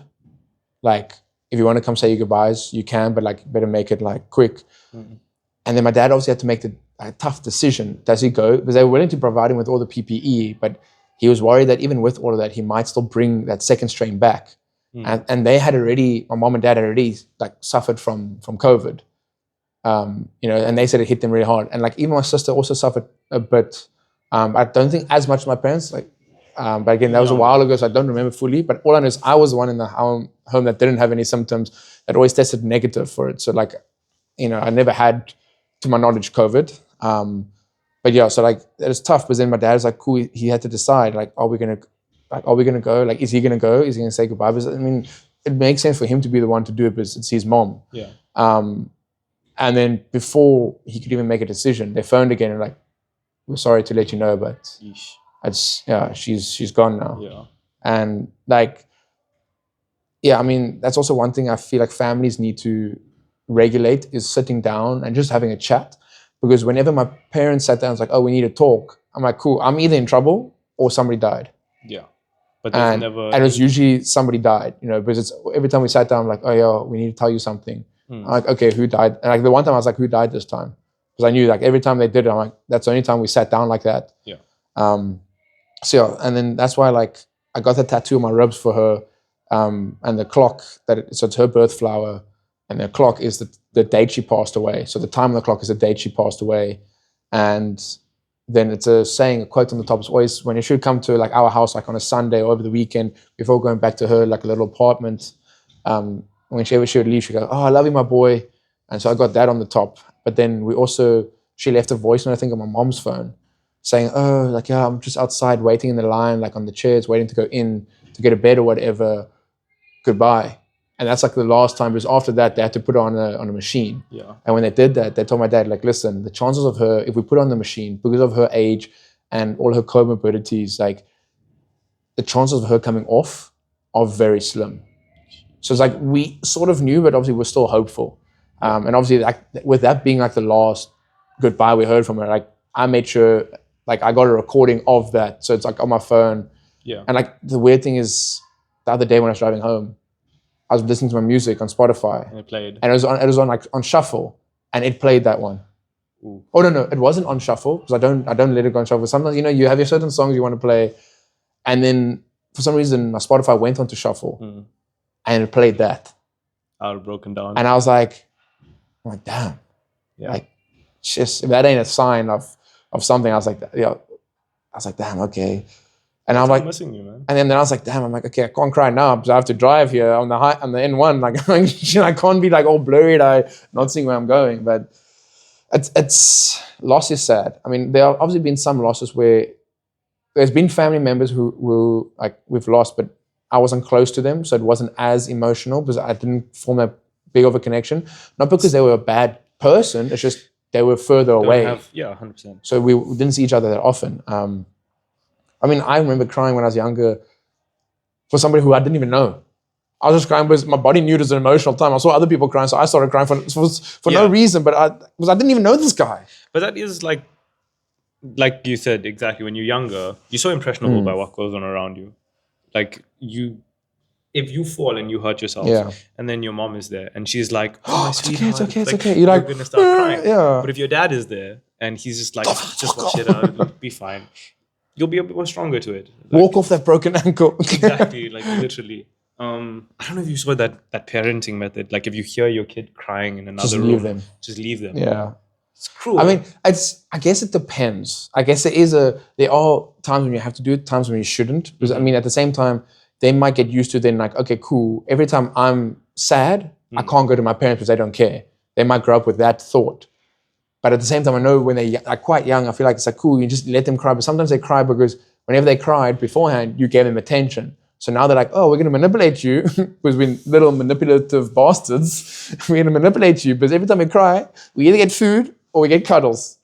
Speaker 2: Like, if you want to come say your goodbyes, you can, but like, better make it like quick. And then my dad obviously had to make a tough decision. Does he go? Because they were willing to provide him with all the PPE, but he was worried that even with all of that, he might still bring that second strain back. And they had already, my mom and dad had already like suffered from COVID, and they said it hit them really hard. And like even my sister also suffered a bit. I don't think as much as my parents, like, but again, that was a while ago, so I don't remember fully. But all I know is I was the one in the home that didn't have any symptoms, that always tested negative for it. So like, I never had, to my knowledge, COVID. But yeah, so like it was tough. But then my dad was like, cool. He had to decide, like, are we gonna go? Like, is he gonna go? Is he gonna say goodbye? Because I mean, it makes sense for him to be the one to do it because it's his mom.
Speaker 1: Yeah.
Speaker 2: And then before he could even make a decision, they phoned again and like, we're sorry to let you know, but she's gone now.
Speaker 1: Yeah.
Speaker 2: And like, I mean, that's also one thing I feel like families need to regulate is sitting down and just having a chat. Because whenever my parents sat down, it's like, oh, we need to talk. I'm like, cool. I'm either in trouble or somebody died.
Speaker 1: Yeah. But there's never...
Speaker 2: And it was usually somebody died, because it's every time we sat down, I'm like, oh, yeah, we need to tell you something. I'm like, okay, who died? And like the one time I was like, who died this time? Because I knew like every time they did it, I'm like, that's the only time we sat down like that.
Speaker 1: Yeah.
Speaker 2: So yeah, and then that's why like I got the tattoo on my ribs for her, and the clock so it's her birth flower, and the clock is the date she passed away. So the time on the clock is the date she passed away, and then it's a saying, a quote on the top is always when she would come to like our house like on a Sunday or over the weekend before going back to her like a little apartment. When she would leave, she'd go, oh, I love you, my boy. And so I got that on the top. But then she left a voice note, I think, on my mom's phone saying, oh, like, yeah, I'm just outside waiting in the line, like on the chairs, waiting to go in to get a bed or whatever. Goodbye. And that's like the last time, because after that, they had to put her on a machine.
Speaker 1: Yeah.
Speaker 2: And when they did that, they told my dad, like, listen, the chances of her, if we put her on the machine, because of her age and all her comorbidities, like, the chances of her coming off are very slim. So it's like we sort of knew, but obviously we're still hopeful. And obviously, like, with that being like the last goodbye we heard from her, like I made sure, like I got a recording of that, so it's like on my phone.
Speaker 1: Yeah.
Speaker 2: And like the weird thing is, the other day when I was driving home, I was listening to my music on Spotify,
Speaker 1: and it played,
Speaker 2: and it was on like on shuffle, and it played that one.
Speaker 1: Ooh.
Speaker 2: Oh no, it wasn't on shuffle because I don't let it go on shuffle. Sometimes you have your certain songs you want to play, and then for some reason my Spotify went onto shuffle, and it played that.
Speaker 1: I was broken down,
Speaker 2: and I was like, damn, like, just if that ain't a sign of something. I was like, damn, okay. And I'm like,
Speaker 1: missing you, man.
Speaker 2: And then I was like, damn, I'm like, okay, I can't cry now because I have to drive here on the N1. Like, I can't be like all blurry eyed, not seeing where I'm going. But it's loss is sad. I mean, there have obviously been some losses where there's been family members who like we've lost, but I wasn't close to them, so it wasn't as emotional because I didn't form that big of a connection. Not because they were a bad person, it's just they were further away.
Speaker 1: 100%.
Speaker 2: So we didn't see each other that often. I mean, I remember crying when I was younger for somebody who I didn't even know. I was just crying because my body knew it was an emotional time. I saw other people crying, so I started crying for no reason, but I didn't even know this guy.
Speaker 1: But that is like you said, exactly, when you're younger, you're so impressionable by what goes on around you. Like, if you fall and you hurt yourself, and then your mom is there and she's like, "Oh, my sweetheart,
Speaker 2: it's okay. You're like,
Speaker 1: gonna start crying."
Speaker 2: Yeah.
Speaker 1: But if your dad is there and he's just like, "Just watch it out, it'll be fine," you'll be a bit more stronger to it. Like,
Speaker 2: walk off that broken ankle.
Speaker 1: Exactly, like literally. I don't know if you saw that parenting method. Like, if you hear your kid crying in another room, just leave them.
Speaker 2: Yeah.
Speaker 1: It's cruel.
Speaker 2: I mean, I guess it depends. I guess there are times when you have to do it, times when you shouldn't. Because I mean, at the same time, they might get used to then like, okay, cool. Every time I'm sad, I can't go to my parents because they don't care. They might grow up with that thought. But at the same time, I know when they are quite young, I feel like it's like, cool, you just let them cry. But sometimes they cry because whenever they cried beforehand, you gave them attention. So now they're like, oh, we're going to manipulate you because we're little manipulative bastards. We're going to manipulate you because every time we cry, we either get food or we get cuddles.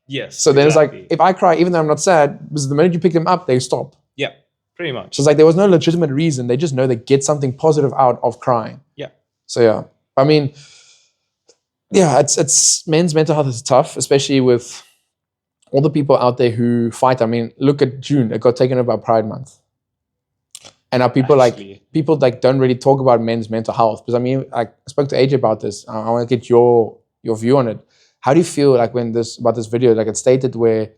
Speaker 1: Yes.
Speaker 2: So then it's like, if I cry, even though I'm not sad, because the minute you pick them up, they stop.
Speaker 1: Yeah, pretty much.
Speaker 2: So it's like there was no legitimate reason. They just know they get something positive out of crying.
Speaker 1: Yeah.
Speaker 2: So yeah, I mean, yeah, it's men's mental health is tough, especially with all the people out there who fight. I mean, look at June; it got taken over by Pride Month, and now people don't really talk about men's mental health. Because I mean, I spoke to AJ about this. I want to get your view on it. How do you feel like when about this video? Like, it's stated where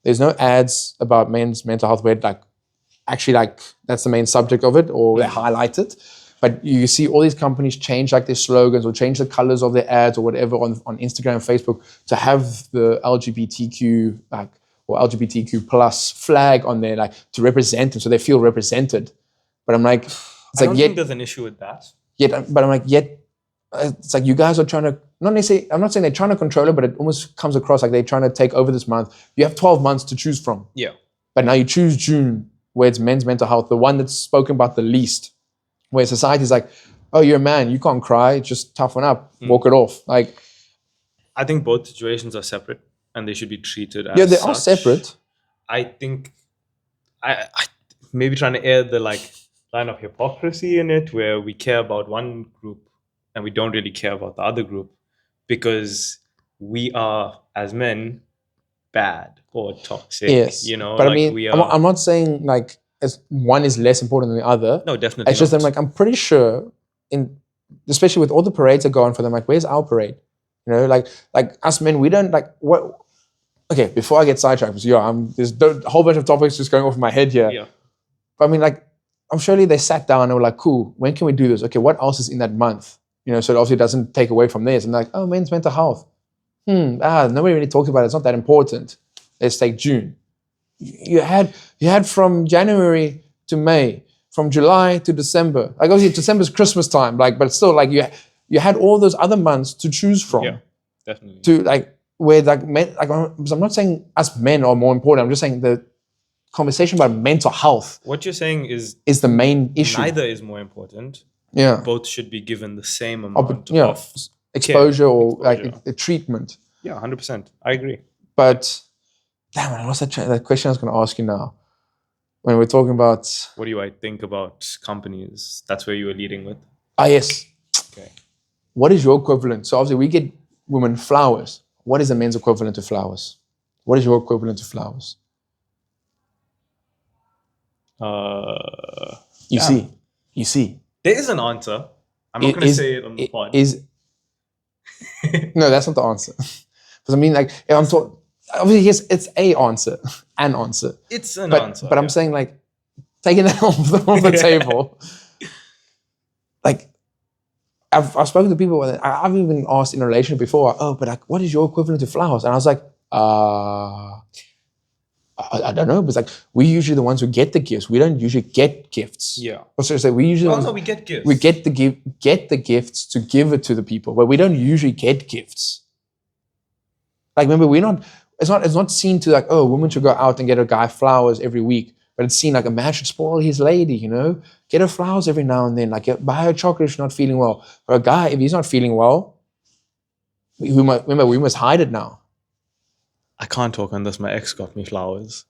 Speaker 2: there's no ads about men's mental health, where that's the main subject of it, or they highlight it. But you see all these companies change like their slogans or change the colors of their ads or whatever on Instagram and Facebook to have the LGBTQ or LGBTQ plus flag on there, like, to represent them so they feel represented. But I'm like,
Speaker 1: I don't think there's an issue with that.
Speaker 2: But I'm like, it's like you guys are trying to, not necessarily, I'm not saying they're trying to control it, but it almost comes across like they're trying to take over this month. You have 12 months to choose from.
Speaker 1: Yeah.
Speaker 2: But now you choose June, where it's men's mental health, the one that's spoken about the least. Where society's like, oh, you're a man, you can't cry, just toughen up, walk it off. Like,
Speaker 1: I think both situations are separate and they should be treated as
Speaker 2: they
Speaker 1: such.
Speaker 2: are separate.
Speaker 1: I think I maybe trying to air the line of hypocrisy in it, where we care about one group and we don't really care about the other group because we are, as men, bad or toxic.
Speaker 2: Yes, but I mean, I'm not saying like one is less important than the other.
Speaker 1: No, definitely.
Speaker 2: It's just I'm pretty sure, especially with all the parades that go on for them, like, where's our parade? Like us men, we don't like what. Okay, before I get sidetracked, because there's a whole bunch of topics just going off in my head here.
Speaker 1: Yeah.
Speaker 2: But I mean, like, I'm surely they sat down and were like, cool, when can we do this? Okay, what else is in that month? So it obviously doesn't take away from this. And like, oh, men's mental health. Nobody really talks about it. It's not that important. Let's take June. You had from January to May, from July to December. Like, obviously December's Christmas time, but still, like, you had all those other months to choose from.
Speaker 1: Yeah, definitely.
Speaker 2: To like where like men, like, because I'm not saying us men are more important. I'm just saying the conversation about mental health.
Speaker 1: What you're saying is
Speaker 2: the main issue.
Speaker 1: Neither is more important.
Speaker 2: Yeah.
Speaker 1: Both should be given the same amount of
Speaker 2: exposure or like the treatment.
Speaker 1: Yeah, 100%. I agree.
Speaker 2: But damn, I lost that question I was going to ask you now. When we're talking about...
Speaker 1: What do I think about companies? That's where you were leading with.
Speaker 2: Yes.
Speaker 1: Okay.
Speaker 2: What is your equivalent? So obviously we get women flowers. What is the men's equivalent to flowers? What is your equivalent to flowers? You see.
Speaker 1: There is an answer. I'm not going to say it on the pod.
Speaker 2: No, that's not the answer. Because I mean, like, if I'm talking, obviously, yes, it's a answer, an answer.
Speaker 1: It's an
Speaker 2: But
Speaker 1: answer.
Speaker 2: I'm saying, like, taking that off the table, like, I've spoken to people, and I've even asked in a relationship before, oh, but like, what is your equivalent to flowers? And I was like, I don't know, but it's like, we're usually the ones who get the gifts. We don't usually get gifts.
Speaker 1: Yeah.
Speaker 2: So we usually
Speaker 1: no, we get gifts.
Speaker 2: we get the gifts to give it to the people, but we don't usually get gifts. Like, remember, it's not seen to like, oh, a woman should go out and get a guy flowers every week, but it's seen like a man should spoil his lady, get her flowers every now and then, like buy her chocolate if she's not feeling well. For a guy, if he's not feeling well, we must hide it now.
Speaker 1: I can't talk on this. My ex got me flowers.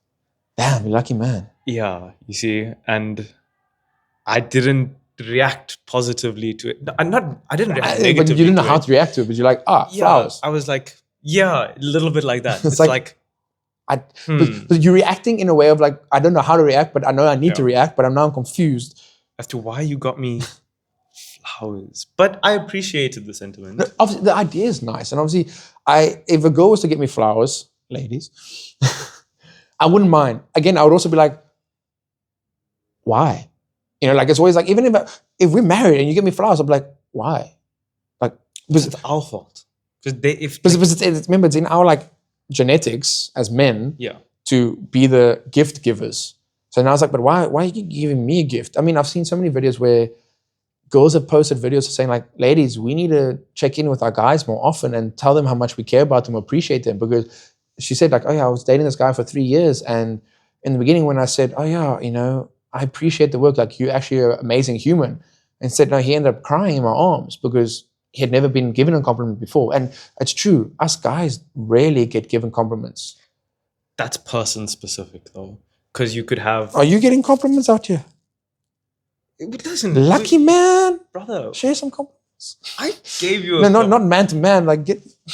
Speaker 2: Damn, you're lucky man.
Speaker 1: Yeah, you see, and I didn't react positively to it. I didn't react negatively.
Speaker 2: But you didn't know how to react to it, but you're like, flowers.
Speaker 1: I was like, yeah, a little bit like that. It's like
Speaker 2: but you're reacting in a way of like, I don't know how to react, but I know I need to react, but I'm now confused
Speaker 1: as to why you got me flowers. But I appreciated the sentiment.
Speaker 2: No, obviously, the idea is nice, and obviously, if a girl was to get me flowers, ladies, I wouldn't mind. Again, I would also be like, why? Like, it's always like, even if we're married and you get me flowers, I'll be like, why? Like,
Speaker 1: because it's our fault.
Speaker 2: Remember, it's in our like genetics as men to be the gift givers. So now it's like, but why are you giving me a gift? I mean, I've seen so many videos where girls have posted videos saying like, ladies, we need to check in with our guys more often and tell them how much we care about them, appreciate them. Because she said like, oh yeah, I was dating this guy for 3 years. And in the beginning when I said, oh yeah, I appreciate the work, like, you actually are an amazing human. And said, no, he ended up crying in my arms because he had never been given a compliment before. And it's true, us guys rarely get given compliments.
Speaker 1: That's person specific though. Because you could have...
Speaker 2: Are you getting compliments out here? Lucky man.
Speaker 1: Brother.
Speaker 2: Share some compliments.
Speaker 1: I gave you
Speaker 2: not man to man. Like,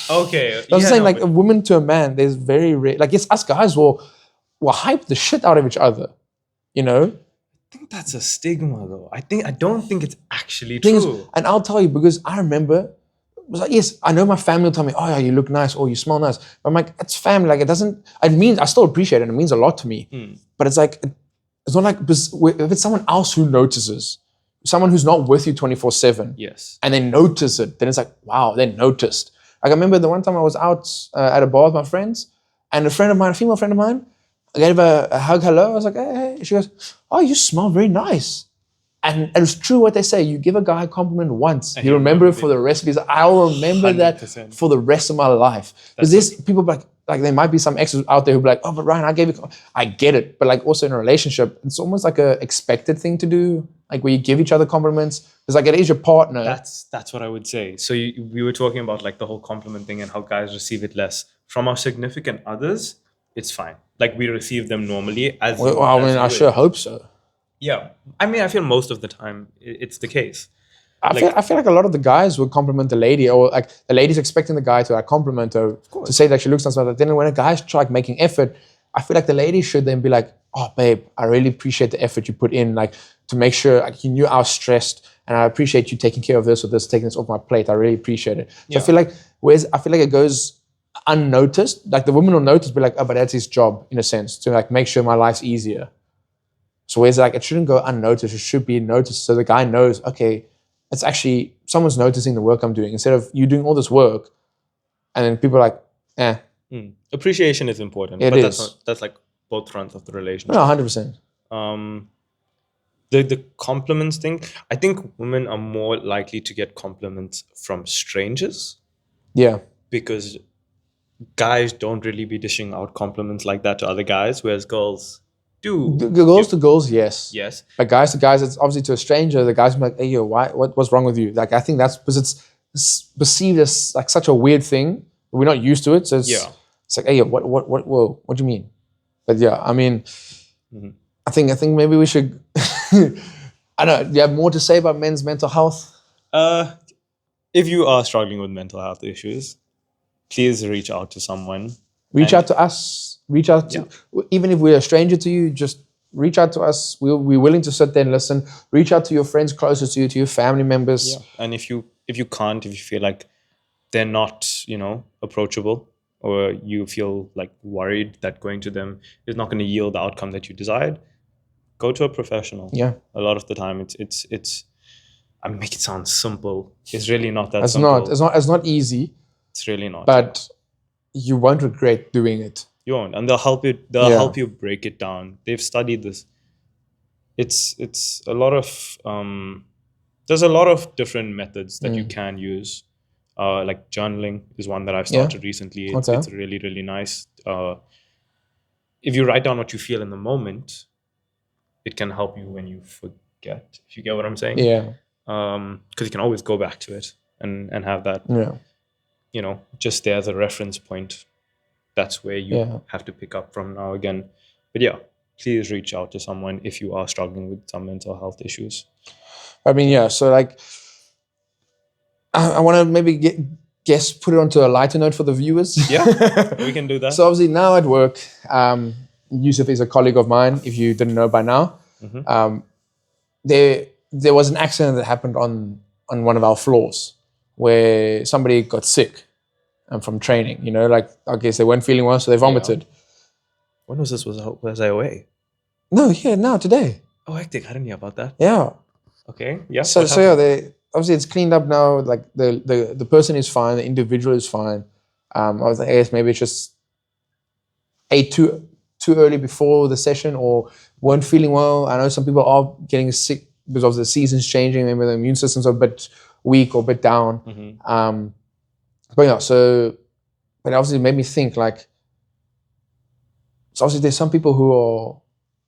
Speaker 1: okay.
Speaker 2: I was saying, like, a woman to a man, there's very rare... Like, yes, us guys will hype the shit out of each other. I
Speaker 1: think that's a stigma though. I don't think it's actually true.
Speaker 2: And I'll tell you, because I remember... I was like, yes, I know my family will tell me, oh yeah, you look nice, or you smell nice. But I'm like, it's family. Like, it means, I still appreciate it, and it means a lot to me. But it's like, it's not like, if it's someone else who notices, someone who's not with you 24/7,
Speaker 1: yes,
Speaker 2: and they notice it, then it's like, wow, they noticed. Like, I remember the one time I was out at a bar with my friends, and a female friend of mine, I gave her a hug, hello. I was like, hey. She goes, oh, you smell very nice. And it's true what they say. You give a guy a compliment once, you remember it for the rest of his life. I'll remember 100%. That for the rest of my life. Because there's people like there might be some exes out there who be like, oh, but Ryan, I gave you, I get it. But like, also in a relationship, it's almost like a expected thing to do. Like, where you give each other compliments. Because like, it is your partner.
Speaker 1: That's what I would say. So we were talking about like the whole compliment thing and how guys receive it less. From our significant others, it's fine. Like, we receive them normally.
Speaker 2: I sure hope so.
Speaker 1: Yeah, I mean, I feel most of the time it's the case.
Speaker 2: I feel like a lot of the guys would compliment the lady, or like the lady's expecting the guy to like compliment her, to say that she looks nice. But then when a guy's like making effort, I feel like the lady should then be like, oh babe, I really appreciate the effort you put in, like, to make sure, like, you knew I was stressed, and I appreciate you taking care of this or this, taking this off my plate. I really appreciate it. So I feel like it goes unnoticed. Like, the woman will notice, be like, oh, but that's his job in a sense, to like make sure my life's easier. So whereas like, it shouldn't go unnoticed, it should be noticed, so the guy knows, okay, it's actually, someone's noticing the work I'm doing, instead of you doing all this work and then people are like, eh.
Speaker 1: Appreciation is important.
Speaker 2: It is.
Speaker 1: That's like both fronts of the relationship.
Speaker 2: No, 100%.
Speaker 1: The compliments thing, I think women are more likely to get compliments from strangers.
Speaker 2: Yeah.
Speaker 1: Because guys don't really be dishing out compliments like that to other guys, whereas girls...
Speaker 2: Girls to girls, yes.
Speaker 1: Yes.
Speaker 2: But guys to guys, it's obviously to a stranger, the guys be like, hey, yo, what's wrong with you? Like, I think that's because it's perceived as like such a weird thing. We're not used to it. So it's like, hey, yo, what do you mean? But yeah, I mean, I think maybe we should, I don't know, do you have more to say about men's mental health?
Speaker 1: If you are struggling with mental health issues, please reach out to someone.
Speaker 2: Reach out to us. Reach out to, even if we're a stranger to you, just reach out to us. We're willing to sit there and listen. Reach out to your friends closest to you, to your family members.
Speaker 1: Yeah. And if you feel like they're not, approachable, or you feel like worried that going to them is not going to yield the outcome that you desired, go to a professional.
Speaker 2: Yeah.
Speaker 1: A lot of the time it's I make it sound simple. It's really not that
Speaker 2: It's
Speaker 1: simple.
Speaker 2: It's not easy.
Speaker 1: It's really not.
Speaker 2: But you won't regret doing it.
Speaker 1: You won't, and they'll help you. They'll help you break it down. They've studied this. It's a lot of there's a lot of different methods that you can use. Like journaling is one that I've started recently. It's really, really nice. If you write down what you feel in the moment, it can help you when you forget. If you get what I'm saying.
Speaker 2: Yeah.
Speaker 1: Because you can always go back to it and have that.
Speaker 2: Yeah.
Speaker 1: You know, just there as a reference point. That's where you have to pick up from now again. But yeah, please reach out to someone if you are struggling with some mental health issues.
Speaker 2: I mean, yeah. So like, I want to maybe put it onto a lighter note for the viewers.
Speaker 1: Yeah, we can do that.
Speaker 2: So obviously now at work, Yusuf is a colleague of mine. If you didn't know by now, there was an accident that happened on one of our floors where somebody got sick from training. You know, like I guess they weren't feeling well, so they vomited.
Speaker 1: Yeah. When was this? Was I away?
Speaker 2: No, yeah, now today.
Speaker 1: Oh, hectic! I didn't hear about that.
Speaker 2: Yeah.
Speaker 1: Okay. Yeah.
Speaker 2: So yeah, they obviously it's cleaned up now. Like the person is fine, the individual is fine. I was like, I guess maybe it's just ate too early before the session or weren't feeling well. I know some people are getting sick because of the seasons changing. Maybe the immune systems are a bit weak or a bit down. But yeah, but obviously it made me think like, so obviously there's some people who are,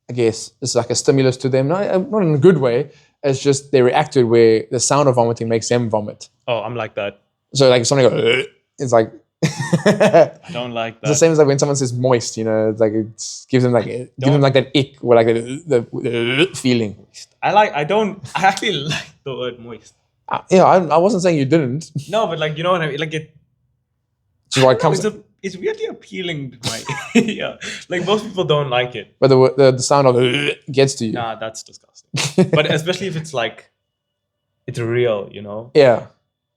Speaker 2: I guess, it's like a stimulus to them, not in a good way. It's just they reacted where the sound of vomiting makes them vomit.
Speaker 1: Oh, I'm like that.
Speaker 2: So like something goes, it's like,
Speaker 1: I don't like that.
Speaker 2: It's the same as like when someone says moist, you know, it's like it gives them like that ick or like the feeling.
Speaker 1: I actually like the word moist.
Speaker 2: Yeah, I wasn't saying you didn't.
Speaker 1: No, but like, you know what I mean? Like it's weirdly appealing to my yeah. Like most people don't like it.
Speaker 2: But the sound of gets to you.
Speaker 1: Nah, that's disgusting. But especially if it's like, it's real, you know?
Speaker 2: Yeah.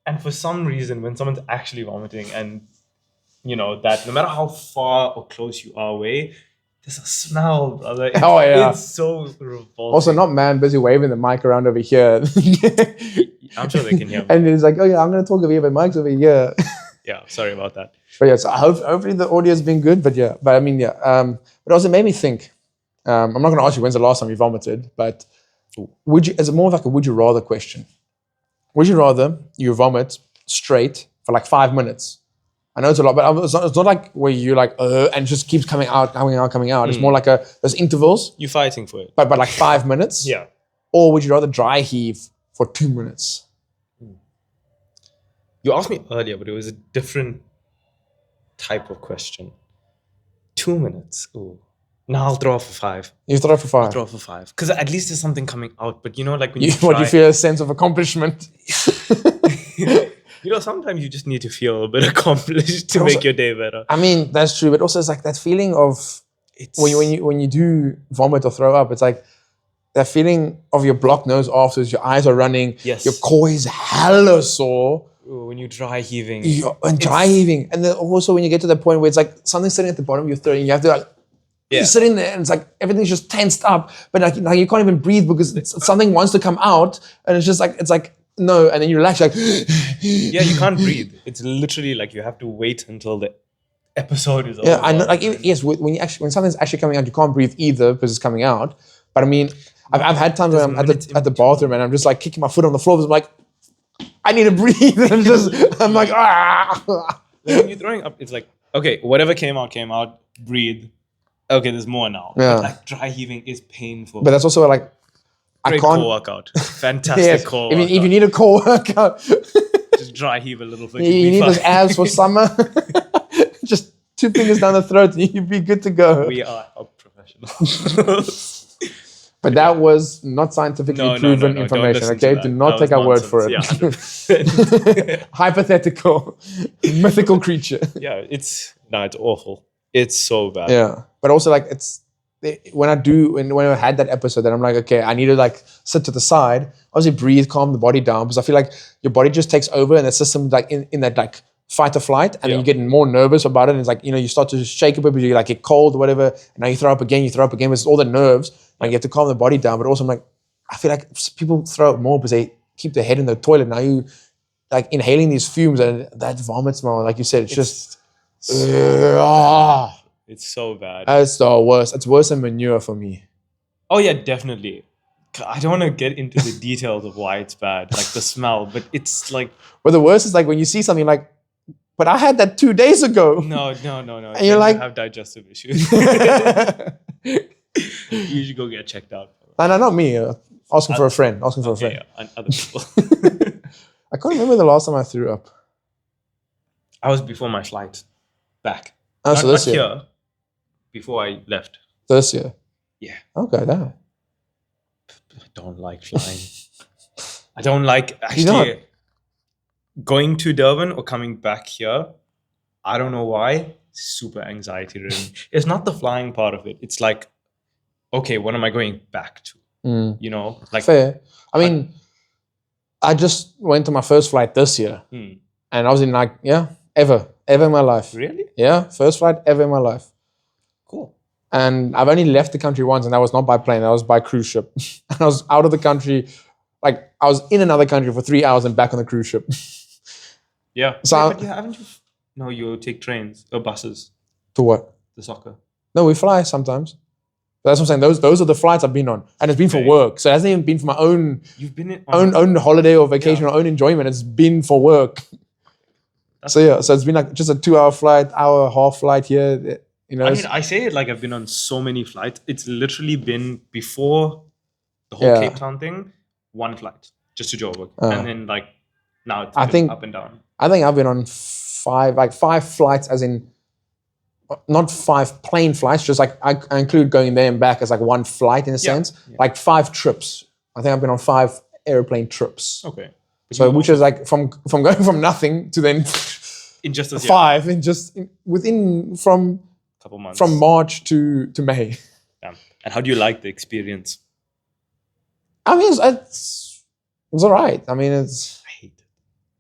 Speaker 1: And for some reason, when someone's actually vomiting and, you know, that no matter how far or close you are away, there's a smell, brother. It's so revolting.
Speaker 2: Also, not man busy waving the mic around over here.
Speaker 1: I'm sure they can hear me.
Speaker 2: And it's like, oh yeah, I'm going to talk over here, but Mike's over here.
Speaker 1: Yeah, sorry about that.
Speaker 2: But yeah, so hopefully the audio has been good. But yeah, but I mean, yeah. But also made me think. I'm not going to ask you when's the last time you vomited, but is it more of like a would you rather question? Would you rather you vomit straight for like 5 minutes? I know it's a lot, but it's not like where you like, and it just keeps coming out. It's more like those intervals.
Speaker 1: You're fighting for it.
Speaker 2: But like 5 minutes?
Speaker 1: Yeah.
Speaker 2: Or would you rather dry heave for 2 minutes?
Speaker 1: You asked me earlier, but it was a different type of question. 2 minutes. Ooh. No, I'll throw off for 5.
Speaker 2: You throw off for 5?
Speaker 1: I'll throw off for 5. Because at least there's something coming out. But you know, like when you
Speaker 2: feel a sense of accomplishment?
Speaker 1: You know, sometimes you just need to feel a bit accomplished to make your day better.
Speaker 2: I mean, that's true. But also it's like that feeling of when you do vomit or throw up, it's like that feeling of your blocked nose afterwards, your eyes are running, your core is hella sore.
Speaker 1: Ooh, when you're dry heaving.
Speaker 2: And then also when you get to the point where it's like something sitting at the bottom of your throat and you have to like, you're sitting there and it's like everything's just tensed up, but like you can't even breathe because something wants to come out and it's like no, and then you relax, like
Speaker 1: yeah, you can't breathe. It's literally like you have to wait until the episode is over.
Speaker 2: Yeah, I know. Like yes, when something's actually coming out, you can't breathe either because it's coming out. But I mean, I've had times when I'm at the bathroom and I'm just like kicking my foot on the floor because I'm like, I need to breathe. And I'm like, ah.
Speaker 1: Like when you're throwing up, it's like, okay, whatever came out, breathe. Okay, there's more now.
Speaker 2: Yeah.
Speaker 1: But like dry heaving is painful.
Speaker 2: But that's also like,
Speaker 1: Great core workout. Fantastic core workout.
Speaker 2: If you need a core workout.
Speaker 1: Just dry heave a little bit.
Speaker 2: You need those abs for summer. Just 2 fingers down the throat and you'd be good to go.
Speaker 1: We are professionals.
Speaker 2: But that was not scientifically proven information, okay? Do not take our word for it.
Speaker 1: Yeah,
Speaker 2: hypothetical, mythical creature.
Speaker 1: Yeah, it's awful. It's so bad.
Speaker 2: Yeah, but also like when I had that episode, then I'm like, okay, I need to like sit to the side, obviously breathe, calm the body down, because I feel like your body just takes over and the system like in that like fight or flight, and then you get more nervous about it. And it's like, you start to shake a bit, but you like get cold or whatever. And now you throw up again, but it's all the nerves. Like you have to calm the body down. But also, I'm like, I feel like people throw up more because they keep their head in the toilet. Now you like inhaling these fumes and that vomit smell, like you said, it's just.
Speaker 1: It's so bad.
Speaker 2: It's the worst. It's worse than manure for me.
Speaker 1: Oh yeah, definitely. I don't want to get into the details of why it's bad, like the smell, but it's like.
Speaker 2: But the worst is like when you see something like, but I had that 2 days ago.
Speaker 1: No.
Speaker 2: And you're like,
Speaker 1: you have digestive issues. You should go get checked out.
Speaker 2: No, not me. Asking for a friend.
Speaker 1: Yeah, and other people.
Speaker 2: I can't remember the last time I threw up.
Speaker 1: I was before my flight back.
Speaker 2: Oh, so this
Speaker 1: not
Speaker 2: year.
Speaker 1: Here, before I left.
Speaker 2: This year.
Speaker 1: Yeah.
Speaker 2: Okay, that.
Speaker 1: I don't like flying. I don't like actually going to Durban or coming back here. I don't know why. Super anxiety ridden. It's not the flying part of it. It's like, okay, what am I going back to? Like
Speaker 2: fair. I mean, I just went to my first flight this year, and I was in like ever in my life.
Speaker 1: Really?
Speaker 2: Yeah, first flight ever in my life.
Speaker 1: Cool.
Speaker 2: And I've only left the country once, and that was not by plane. That was by cruise ship. And I was out of the country, like I was in another country for 3 hours and back on the cruise ship.
Speaker 1: Yeah.
Speaker 2: So
Speaker 1: but haven't you? No, you take trains or buses.
Speaker 2: To what?
Speaker 1: The soccer.
Speaker 2: No, we fly sometimes. That's what I'm saying. Those are the flights I've been on, and it's been for work. So it hasn't even been for my own.
Speaker 1: You've been
Speaker 2: own holiday or vacation or own enjoyment. It's been for work. So it's been like just a 2 hour flight, hour half flight here. I
Speaker 1: mean, I say it like I've been on so many flights. It's literally been before the whole Cape Town thing, one flight just to Joburg, and then like now it's up and down.
Speaker 2: I think I've been on five flights, as in not 5 plane flights, just like I include going there and back as like one flight in a sense, like 5 trips. I think I've been on 5 airplane trips.
Speaker 1: Okay.
Speaker 2: So which is like from going from nothing to then
Speaker 1: in just a
Speaker 2: 5 in just within from
Speaker 1: couple months,
Speaker 2: from March to May.
Speaker 1: Yeah. And how do you like the experience?
Speaker 2: I mean, it's all right. I mean, I hate it.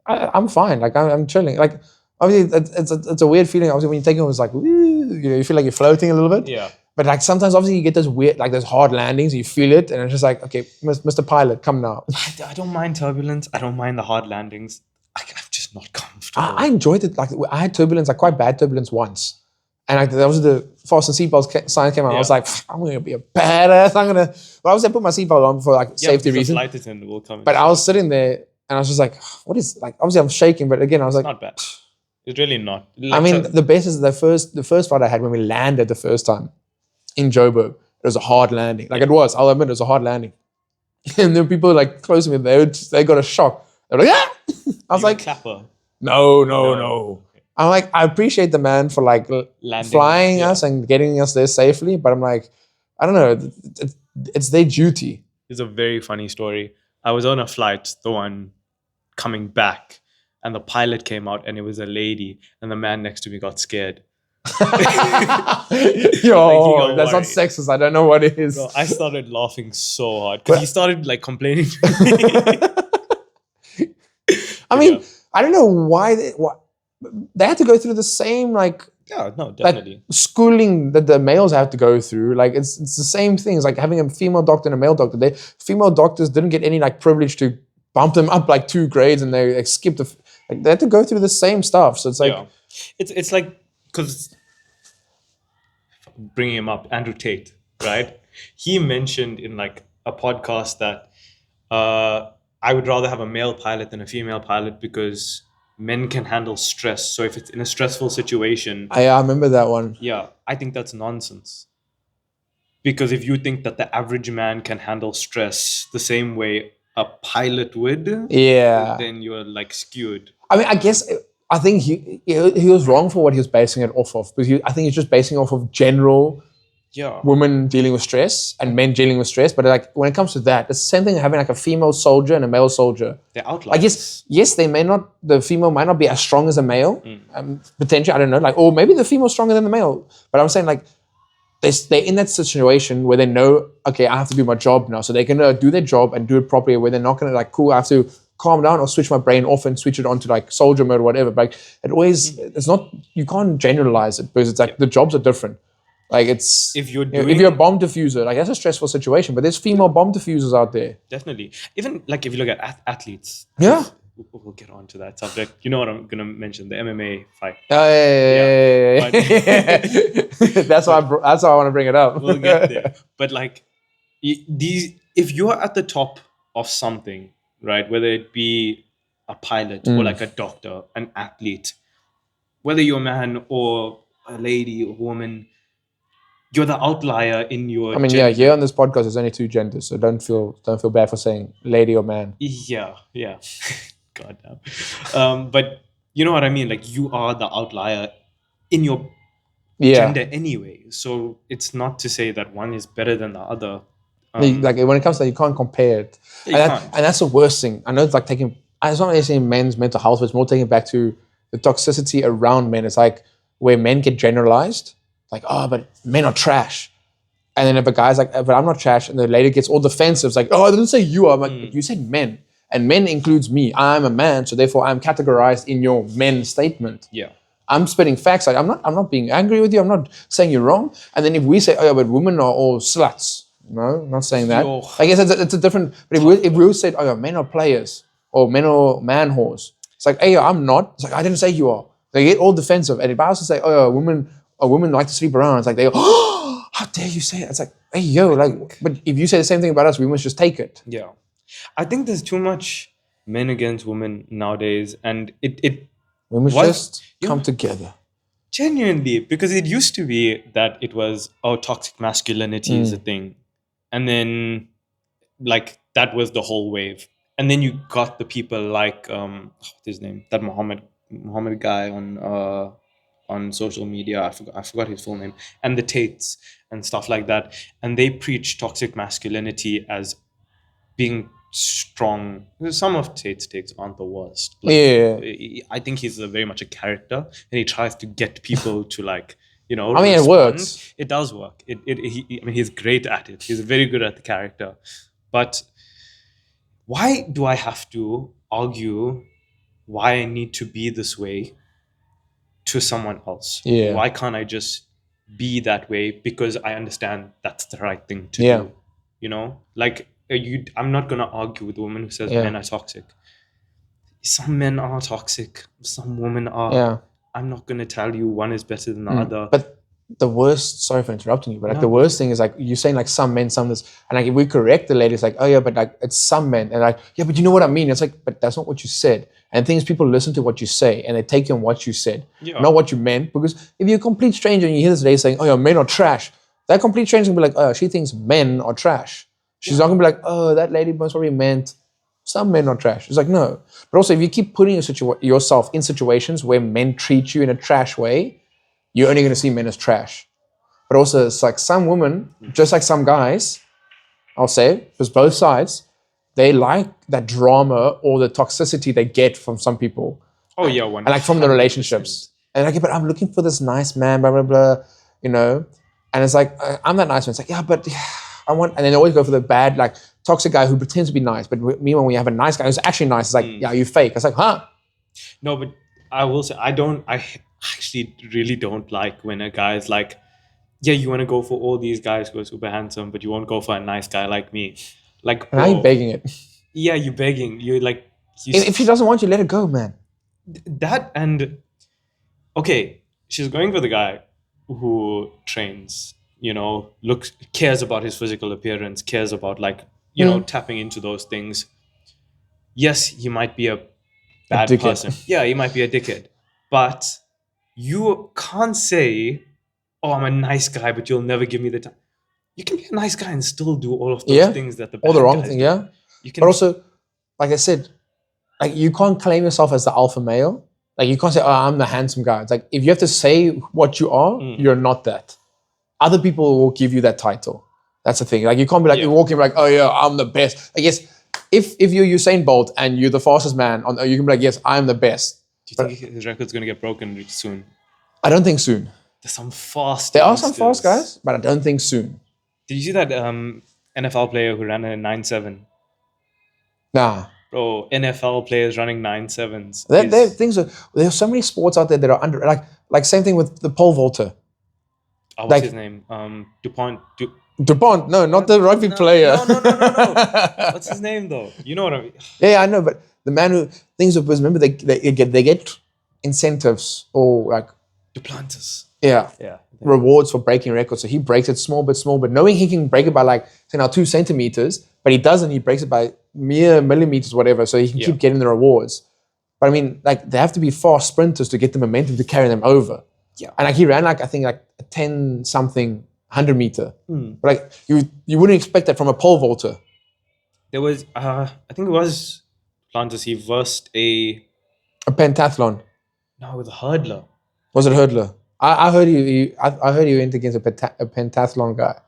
Speaker 2: I'm fine. Like I'm chilling. Like obviously, it's a weird feeling. Obviously, when you take it, it's like you feel like you're floating a little bit.
Speaker 1: Yeah.
Speaker 2: But like sometimes, obviously, you get those weird, like those hard landings. You feel it, and it's just like, okay, Mr. Pilot, come now.
Speaker 1: I don't mind turbulence. I don't mind the hard landings. I'm just not comfortable.
Speaker 2: I enjoyed it. Like I had turbulence, like quite bad turbulence once, and like that was the fasten seatbelts sign came out. I was like, I'm gonna be a badass. But obviously I put my seatbelt on for like safety reasons.
Speaker 1: Flight attendant will come.
Speaker 2: But I was sitting there, and I was just like, what is like? Obviously I'm shaking, but again I was like,
Speaker 1: not bad. It's really not.
Speaker 2: I mean, the best is the first flight I had when we landed the first time in Joburg. It was a hard landing. Like it was. I'll admit it was a hard landing. And then people like close to me. They got a shock. They were like, ah! I was like,
Speaker 1: clapper.
Speaker 2: No. I'm like, I appreciate the man for like flying us and getting us there safely, but I'm like, I don't know, it's their duty.
Speaker 1: It's a very funny story. I was on a flight, the one coming back, and the pilot came out, and it was a lady, and the man next to me got scared.
Speaker 2: Yo, that's not sexist. I don't know what it is.
Speaker 1: Bro, I started laughing so hard because he started like complaining to me.
Speaker 2: I mean, I don't know why they had to go through the same like
Speaker 1: definitely
Speaker 2: like, schooling that the males have to go through. Like it's the same thing. It's like having a female doctor and a male doctor. Female doctors didn't get any like privilege to bump them up like 2 grades, and they like skipped they had to go through the same stuff. So it's like
Speaker 1: it's like, because bringing him up, Andrew Tate, right? He mentioned in like a podcast that I would rather have a male pilot than a female pilot because men can handle stress. So if it's in a stressful situation,
Speaker 2: I remember that one.
Speaker 1: Yeah, I think that's nonsense. Because if you think that the average man can handle stress the same way a pilot would, then you're like skewed.
Speaker 2: I mean, I think he was wrong for what he was basing it off of, because I think he's just basing it off of general women dealing with stress and men dealing with stress. But like when it comes to that, it's the same thing having like a female soldier and a male soldier.
Speaker 1: They're outliers.
Speaker 2: I guess yes, the female might not be as strong as a male, potentially. I don't know, like, or maybe the female's stronger than the male. But I'm saying like they're in that situation where they know, okay, I have to do my job now, so they're gonna do their job and do it properly. Where they're not gonna like, cool, I have to calm down or switch my brain off and switch it on to like soldier mode or whatever. But like, it always, it's not, you can't generalize it because it's like the jobs are different. Like it's,
Speaker 1: if you're
Speaker 2: if you're a bomb diffuser, like that's a stressful situation, but there's female bomb diffusers out there.
Speaker 1: Definitely. Even like if you look at athletes.
Speaker 2: Yeah.
Speaker 1: We'll get on to that subject. You know what I'm going to mention, the MMA fight.
Speaker 2: Yeah. That's why I want to bring it up.
Speaker 1: We'll get there. But like if you're at the top of something, right, whether it be a pilot or like a doctor, an athlete, whether you're a man or a lady or woman, you're the outlier in your
Speaker 2: gender. Here on this podcast there's only two genders, so don't feel bad for saying lady or man.
Speaker 1: Yeah. God damn. But you know what I mean? Like you are the outlier in your gender anyway. So it's not to say that one is better than the other.
Speaker 2: Like when it comes to that, you can't compare it. And that's the worst thing. I know it's like it's not necessarily men's mental health, but it's more taking it back to the toxicity around men. It's like where men get generalized, like, oh, but men are trash. And then if a guy's like, but I'm not trash, and the lady gets all defensive, it's like, oh, I didn't say you are. I'm like, but you said men. And men includes me. I'm a man, so therefore I'm categorized in your men statement.
Speaker 1: Yeah.
Speaker 2: I'm spitting facts. Like I'm not being angry with you. I'm not saying you're wrong. And then if we say, oh yeah, but women are all sluts. No, I'm not saying that. I guess it's a different. But if we said, oh yeah, men are players or men are man whores, it's like, hey, I'm not. It's like I didn't say you are. They get all defensive. And if I also say, oh yeah, a woman like to sleep around, it's like they go, oh, how dare you say it? It's like, hey yo, like, but if you say the same thing about us, we must just take it.
Speaker 1: Yeah. I think there's too much men against women nowadays, and
Speaker 2: we must just come together.
Speaker 1: Genuinely, because it used to be that it was, toxic masculinity is a thing, and then like that was the whole wave, and then you got the people like what's his name, that Muhammad guy on social media. I forgot his full name, and the Tates and stuff like that, and they preach toxic masculinity as being strong. Some of Tate's takes aren't the worst. I think he's very much a character, and he tries to get people to like, respond.
Speaker 2: It works.
Speaker 1: It does work. He's great at it. He's very good at the character. But why do I have to argue why I need to be this way to someone else?
Speaker 2: Yeah.
Speaker 1: Why can't I just be that way because I understand that's the right thing to do? Like, I'm not going to argue with a woman who says men are toxic. Some men are toxic. Some women are.
Speaker 2: Yeah.
Speaker 1: I'm not going to tell you one is better than the other.
Speaker 2: But the worst, sorry for interrupting you, but like the worst thing is like you're saying like some men, some this, and like if we correct the lady, it's like, oh yeah, but like it's some men, and like, yeah, but you know what I mean? It's like, but that's not what you said. And the thing is, people listen to what you say and they take on what you said, not what you meant. Because if you're a complete stranger and you hear this lady saying, oh yeah, men are trash, that complete stranger will be like, oh, she thinks men are trash. She's not gonna be like, oh, that lady most probably meant some men are trash. It's like, no. But also, if you keep putting yourself in situations where men treat you in a trash way, you're only going to see men as trash. But also, it's like some women, just like some guys, I'll say, because both sides, they like that drama or the toxicity they get from some people.
Speaker 1: Oh, yeah. 100%.
Speaker 2: And like from the relationships. And like, but I'm looking for this nice man, blah, blah, blah, And it's like, I'm that nice man. It's like, yeah, but I want, and then they always go for the bad, like toxic guy who pretends to be nice. But meanwhile, when you have a nice guy who's actually nice, it's like, yeah, you fake. It's like, huh?
Speaker 1: No, but I will say, I actually really don't like when a guy is like, yeah, you want to go for all these guys who are super handsome, but you won't go for a nice guy like me. Like,
Speaker 2: bro, now you're begging it.
Speaker 1: Yeah, you're begging. You're like,
Speaker 2: if she doesn't want you, let her go, man.
Speaker 1: That and okay, she's going for the guy who trains, cares about his physical appearance, cares about tapping into those things. Yes, he might be a bad person. Yeah, he might be a dickhead. But you can't say, oh, I'm a nice guy, but you'll never give me the time. You can be a nice guy and still do all of those things that the bad
Speaker 2: all the wrong
Speaker 1: guys
Speaker 2: thing,
Speaker 1: do.
Speaker 2: Yeah.
Speaker 1: You can,
Speaker 2: but also, like I said, like you can't claim yourself as the alpha male. Like you can't say, oh, I'm the handsome guy. It's like if you have to say what you are, you're not that. Other people will give you that title. That's the thing. Like you can't be like you're walking like, oh yeah, I'm the best. I guess if you're Usain Bolt and you're the fastest man, you can be like, yes, I'm the best.
Speaker 1: Do you think his record's going to get broken soon?
Speaker 2: I don't think soon.
Speaker 1: There's some fast.
Speaker 2: There are some fast guys, but I don't think soon.
Speaker 1: Did you see that NFL player who ran a 9.7?
Speaker 2: Nah.
Speaker 1: Bro, NFL players running 9.7s.
Speaker 2: There's so many sports out there that are under, like same thing with the pole vaulter.
Speaker 1: What's
Speaker 2: like-
Speaker 1: his name? DuPont.
Speaker 2: DuPont, no, not the rugby player.
Speaker 1: No. What's his name though? You know what I mean?
Speaker 2: Yeah, I know, but the man who things of remember they get incentives or like
Speaker 1: Duplantis.
Speaker 2: Yeah.
Speaker 1: Yeah.
Speaker 2: rewards for breaking records. So he breaks it small, but knowing he can break it by like say now 2 centimeters, but he doesn't. He breaks it by mere millimeters, whatever. So he can keep getting the rewards. But I mean, like they have to be fast sprinters to get the momentum to carry them over.
Speaker 1: Yeah.
Speaker 2: And like he ran like I think like a 10 something 100 meter. But like you wouldn't expect that from a pole vaulter.
Speaker 1: There was I think it was Duplantis. He versed a
Speaker 2: pentathlon.
Speaker 1: No, with a hurdler.
Speaker 2: Was it hurdler? I heard I heard he went against a pentathlon guy.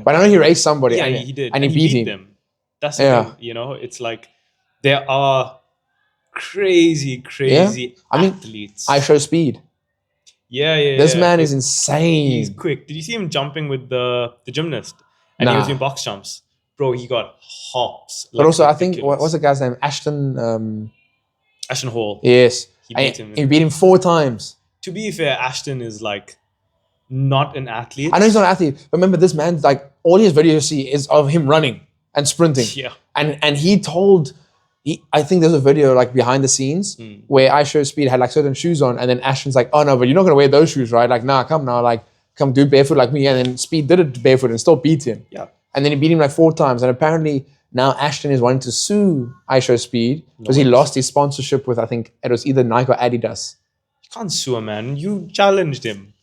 Speaker 2: But I know he raced somebody.
Speaker 1: Yeah, he did.
Speaker 2: And he beat
Speaker 1: them. That's the thing, you know. It's like there are crazy athletes.
Speaker 2: I show speed.
Speaker 1: Yeah.
Speaker 2: This man is insane.
Speaker 1: He's quick. Did you see him jumping with the gymnast? And he was doing box jumps. Bro, he got hops.
Speaker 2: But also, I think, what's the guy's name? Ashton
Speaker 1: Hall.
Speaker 2: Yes.
Speaker 1: He beat him.
Speaker 2: He beat him 4 times.
Speaker 1: To be fair, Ashton is like not an athlete.
Speaker 2: I know he's not an athlete. But remember, this man's like, all his videos you see is of him running and sprinting.
Speaker 1: Yeah.
Speaker 2: And he told... I think there's a video like behind the scenes where I Show Speed had like certain shoes on, and then Ashton's like, "Oh no, but you're not gonna wear those shoes, right? Like, nah, come now, like, come do barefoot like me." And then Speed did it barefoot and still beat him.
Speaker 1: Yeah.
Speaker 2: And then he beat him like 4 times. And apparently now Ashton is wanting to sue I Show Speed because he lost his sponsorship with, I think it was either Nike or Adidas.
Speaker 1: You can't sue a man. You challenged him.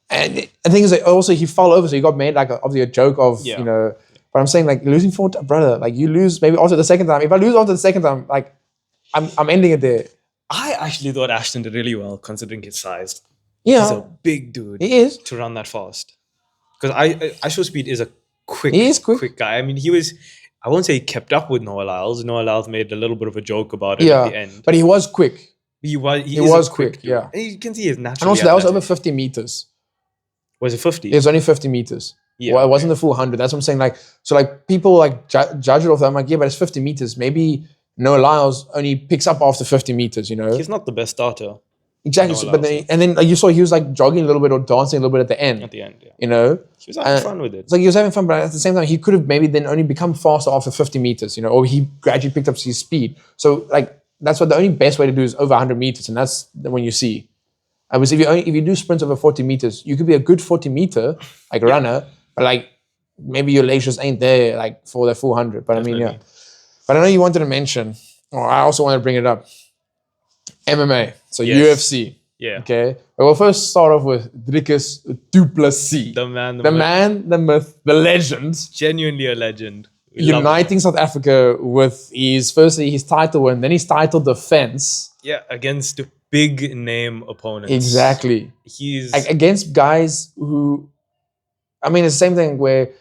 Speaker 2: And the thing is, like, also he fell over, so he got made like obviously a joke of you know. But I'm saying, like, losing 4 times, brother, like, you lose maybe after the second time. If I lose after the second time, like, I'm ending it there.
Speaker 1: I actually thought Ashton did really well, considering his size.
Speaker 2: Yeah.
Speaker 1: He's a big dude.
Speaker 2: He is.
Speaker 1: To run that fast. Because I Show Speed is a quick guy. I mean, I won't say he kept up with Noah Lyles. Noah Lyles made a little bit of a joke about it at the end.
Speaker 2: But he was quick.
Speaker 1: He was quick,
Speaker 2: yeah.
Speaker 1: And you can see his natural.
Speaker 2: And also, that was over 50 meters.
Speaker 1: Was it 50?
Speaker 2: It was only 50 meters. Yeah, well, it wasn't the full 100. That's what I'm saying. Like, so like people like judge it off that. I'm like, yeah, but it's 50 meters. Maybe Noah Lyles only picks up after 50 meters, you know?
Speaker 1: He's not the best starter.
Speaker 2: Exactly. So, but then like, you saw he was like jogging a little bit or dancing a little bit at the end.
Speaker 1: At the end, yeah.
Speaker 2: You know?
Speaker 1: He was having fun with it.
Speaker 2: It's like he was having fun, but at the same time, he could have maybe then only become faster after 50 meters, you know, or he gradually picked up his speed. So like, that's what the only best way to do is over 100 meters. And that's when you see. If you do sprints over 40 meters, you could be a good 40 meter like runner, but like, maybe your legs just ain't there like for the full 100. But definitely. I mean, yeah. But I know you wanted to mention, or I also wanted to bring it up, MMA. So UFC.
Speaker 1: Yeah.
Speaker 2: Okay. But we'll first start off with Dricus du Plessis.
Speaker 1: The man,
Speaker 2: the myth, the legend.
Speaker 1: Genuinely a legend.
Speaker 2: Uniting South Africa with his title win, then his title defense.
Speaker 1: Yeah, against the big name opponents.
Speaker 2: Exactly.
Speaker 1: He's
Speaker 2: against guys who, I mean, it's the same thing where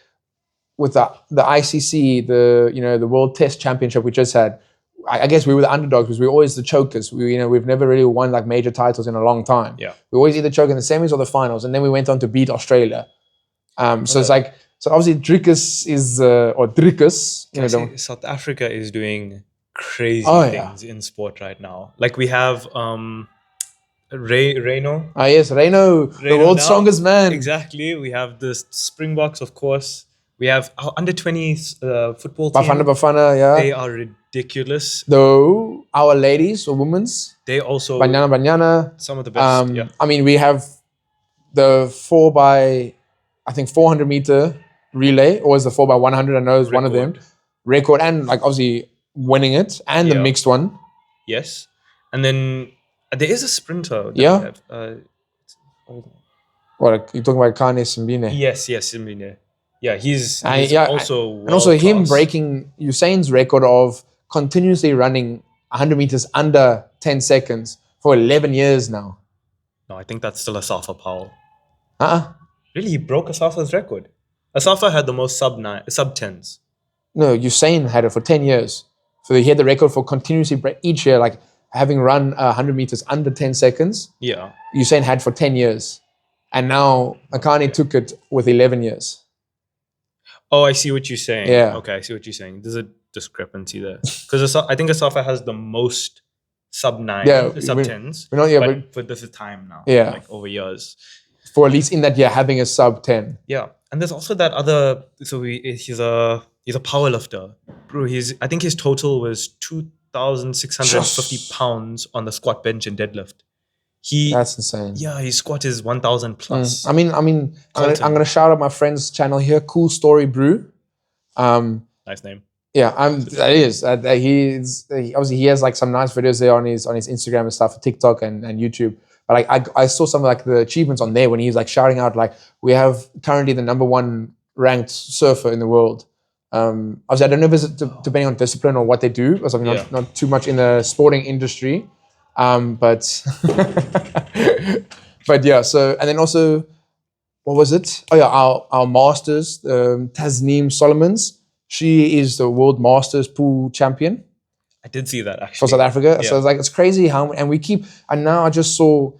Speaker 2: with the ICC, the World Test Championship we just had, I guess we were the underdogs because we were always the chokers. We've never really won like major titles in a long time.
Speaker 1: Yeah. We
Speaker 2: always either choke in the semis or the finals, and then we went on to beat Australia. So it's like, so obviously Dricus is, or Dricus,
Speaker 1: South Africa is doing crazy things in sport right now. Like we have Reno.
Speaker 2: Ah yes, Reno, the world's strongest man.
Speaker 1: Exactly. We have the Springboks, of course. We have our under-20s football team.
Speaker 2: Bafana, yeah.
Speaker 1: They are ridiculous.
Speaker 2: Though our ladies or women's,
Speaker 1: they also
Speaker 2: Banyana.
Speaker 1: Some of the best. Yeah.
Speaker 2: I mean, we have the 400 meter relay, or is the 4x100? I know is one of them. Record, and like obviously winning it, and the mixed one.
Speaker 1: Yes, and then there is a sprinter.
Speaker 2: Yeah. What you're talking about, Kane Simbine?
Speaker 1: Yes, Simbine. Yeah, he's also
Speaker 2: and also him breaking Usain's record of continuously running 100 meters under 10 seconds for 11 years now.
Speaker 1: No, I think that's still Asafa Powell.
Speaker 2: Really,
Speaker 1: he broke Asafa's record. Asafa had the most sub 10s.
Speaker 2: No, Usain had it for 10 years. So he had the record for continuously each year, like having run 100 meters under 10 seconds.
Speaker 1: Yeah,
Speaker 2: Usain had for 10 years, and now Akane took it with 11 years.
Speaker 1: Oh, I see what you're saying.
Speaker 2: Yeah.
Speaker 1: Okay, I see what you're saying. There's discrepancy there because I think Asafa has the most sub 9,
Speaker 2: Yeah,
Speaker 1: sub 10s.
Speaker 2: we're not, yeah,
Speaker 1: but this is time now.
Speaker 2: Yeah.
Speaker 1: Like over years.
Speaker 2: For at least in that year having a sub 10.
Speaker 1: Yeah. And there's also that other. So he's a power lifter. Bro, I think his total was 2,650 pounds on the squat, bench, and deadlift.
Speaker 2: That's insane.
Speaker 1: Yeah, his squat is 1,000 plus.
Speaker 2: I mean, I'm gonna shout out my friend's channel here. Cool Story Brew.
Speaker 1: Nice name.
Speaker 2: Yeah, that is. He obviously he has like some nice videos there on his Instagram and stuff, TikTok and YouTube. But like I saw some of like the achievements on there when he's like shouting out like we have currently the #1 ranked surfer in the world. Obviously I don't know if it's depending on discipline or what they do, because I'm not too much in the sporting industry. But but yeah. So and then also, what was it? Oh yeah, our masters, Tasneem Solomons. She is the World Masters pool champion.
Speaker 1: I did see that actually
Speaker 2: for South Africa.
Speaker 1: Yeah.
Speaker 2: So it's crazy how, and we keep. And now I just saw,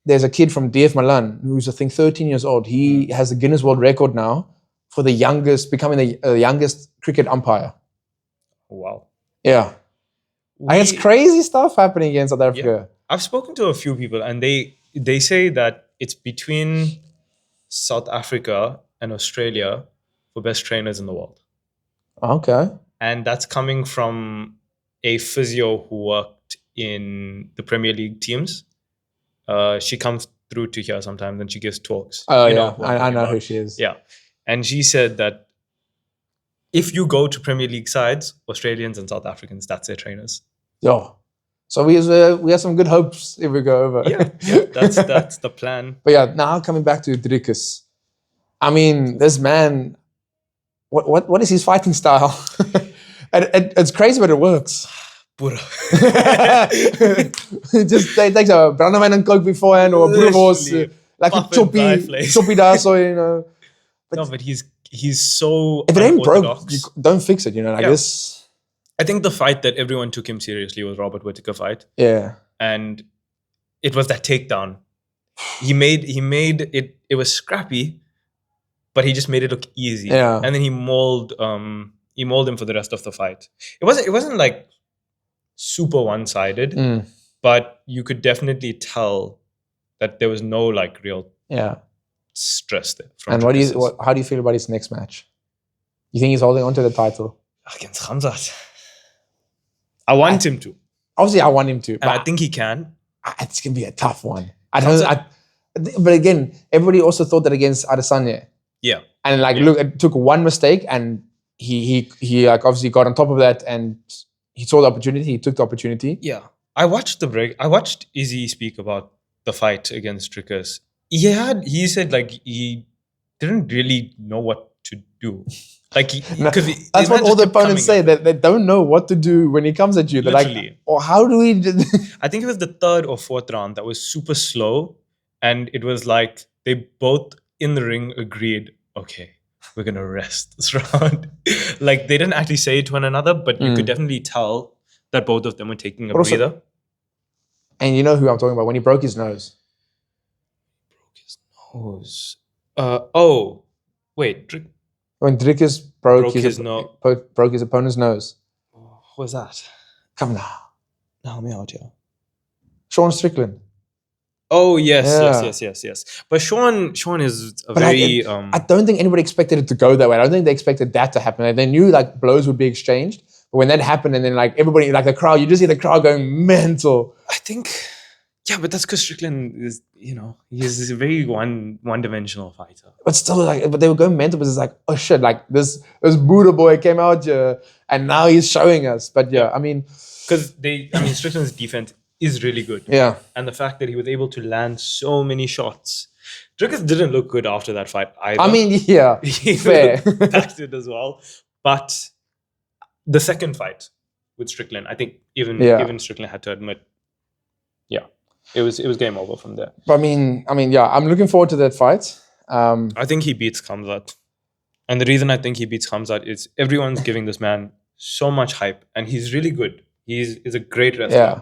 Speaker 2: there's a kid from DF Milan who's I think 13 years old. He has the Guinness World Record now for the youngest, becoming the youngest cricket umpire.
Speaker 1: Wow.
Speaker 2: Yeah. And it's crazy stuff happening here in South Africa.
Speaker 1: Yeah. I've spoken to a few people and they say that it's between South Africa and Australia for best trainers in the world.
Speaker 2: Okay.
Speaker 1: And that's coming from a physio who worked in the Premier League teams. She comes through to here sometimes and she gives talks.
Speaker 2: Oh, yeah. I know who she is.
Speaker 1: Yeah. And she said that if you go to Premier League sides, Australians and South Africans, that's their trainers.
Speaker 2: Yo. So we have some good hopes if we go over.
Speaker 1: Yeah, that's the plan.
Speaker 2: But yeah, now coming back to Dricus. I mean, this man, what is his fighting style? and it's crazy, but it works.
Speaker 1: Pura.
Speaker 2: Just takes a brandewijn and coke beforehand or a boerewors, like a choppy daar, so you know.
Speaker 1: But he's so
Speaker 2: if it ain't broke, you don't fix it, you know, like this.
Speaker 1: I think the fight that everyone took him seriously was Robert Whittaker fight.
Speaker 2: Yeah.
Speaker 1: And it was that takedown. He made it, it was scrappy, but he just made it look easy.
Speaker 2: Yeah.
Speaker 1: And then he mauled him for the rest of the fight. It wasn't like super one-sided, but you could definitely tell that there was no like real stress there.
Speaker 2: And how do you feel about his next match? You think he's holding on to the title?
Speaker 1: Against Khamzat. I want him to.
Speaker 2: Obviously, I want him to.
Speaker 1: And I think he can.
Speaker 2: It's going to be a tough one. But again, everybody also thought that against Adesanya.
Speaker 1: Yeah.
Speaker 2: And look, it took one mistake and he like obviously got on top of that and he saw the opportunity. He took the opportunity.
Speaker 1: Yeah. I watched the break. I watched Izzy speak about the fight against Dricus. He said like he didn't really know what to do. Like,
Speaker 2: that's what all the opponents say. That they don't know what to do when he comes at you. They're like, "Oh, how do we?"
Speaker 1: I think it was the 3rd or 4th round that was super slow, and it was like they both in the ring agreed, "Okay, we're gonna rest this round." Like they didn't actually say it to one another, but you could definitely tell that both of them were taking a breather.
Speaker 2: And you know who I'm talking about when he broke his nose.
Speaker 1: Broke his nose. Wait.
Speaker 2: When Dricus broke his opponent's nose.
Speaker 1: What was that?
Speaker 2: Come now.
Speaker 1: Now help me out here.
Speaker 2: Sean Strickland.
Speaker 1: Oh yes. But Sean is very.
Speaker 2: I don't think anybody expected it to go that way. I don't think they expected that to happen. They knew like blows would be exchanged, but when that happened, and then like everybody, like the crowd, you just see the crowd going mental.
Speaker 1: I think. Yeah, but that's because Strickland is, he's a very one-dimensional fighter.
Speaker 2: But still, but they were going mental because it's like, oh shit, like this Buddha boy came out here and now he's showing us. But yeah, I mean,
Speaker 1: because Strickland's defense is really good.
Speaker 2: Yeah,
Speaker 1: and the fact that he was able to land so many shots. Dricus didn't look good after that fight either.
Speaker 2: I mean, yeah, fair.
Speaker 1: Impacted as well. But the second fight with Strickland, I think even Strickland had to admit, it was game over from there.
Speaker 2: But I mean, yeah, I'm looking forward to that fight.
Speaker 1: I think he beats Khamzat. And the reason I think he beats Khamzat is everyone's giving this man so much hype. And he's really good. He's a great wrestler.
Speaker 2: Yeah.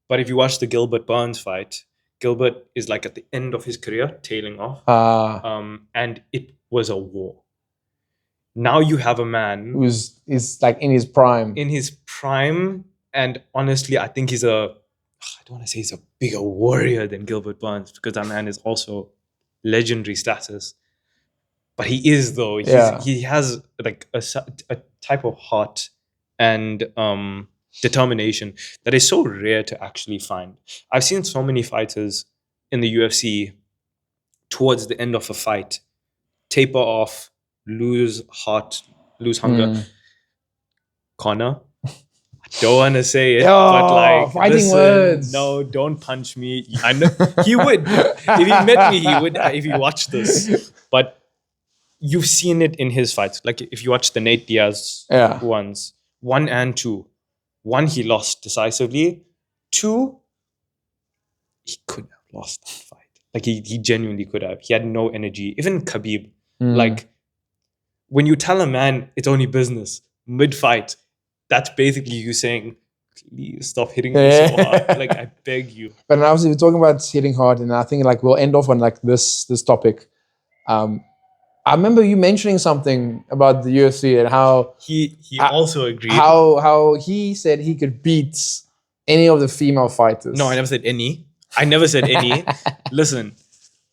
Speaker 1: But if you watch the Gilbert Burns fight, Gilbert is like at the end of his career, tailing off. And it was a war. Now you have a man
Speaker 2: who's is like in his prime.
Speaker 1: And honestly, I think I don't want to say he's a bigger warrior than Gilbert Burns, because that man is also legendary status. But he is, though. He has like a type of heart and determination that is so rare to actually find. I've seen so many fighters in the UFC towards the end of a fight taper off, lose heart, lose hunger. Connor, I don't want to say it, but like,
Speaker 2: fighting words.
Speaker 1: No, don't punch me. I know he would. If he met me, he would. If he watched this, but you've seen it in his fights. Like if you watch the Nate Diaz ones, 1 and 2. 1, he lost decisively. 2, he couldn't have lost that fight. Like he genuinely could have. He had no energy. Even Khabib, like when you tell a man it's only business mid-fight, that's basically you saying, please stop hitting me so hard. Like, I beg you.
Speaker 2: But obviously we're talking about hitting hard, and I think like we'll end off on like this topic. I remember you mentioning something about the UFC and how
Speaker 1: he also agreed.
Speaker 2: How he said he could beat any of the female fighters.
Speaker 1: No, I never said any. Listen,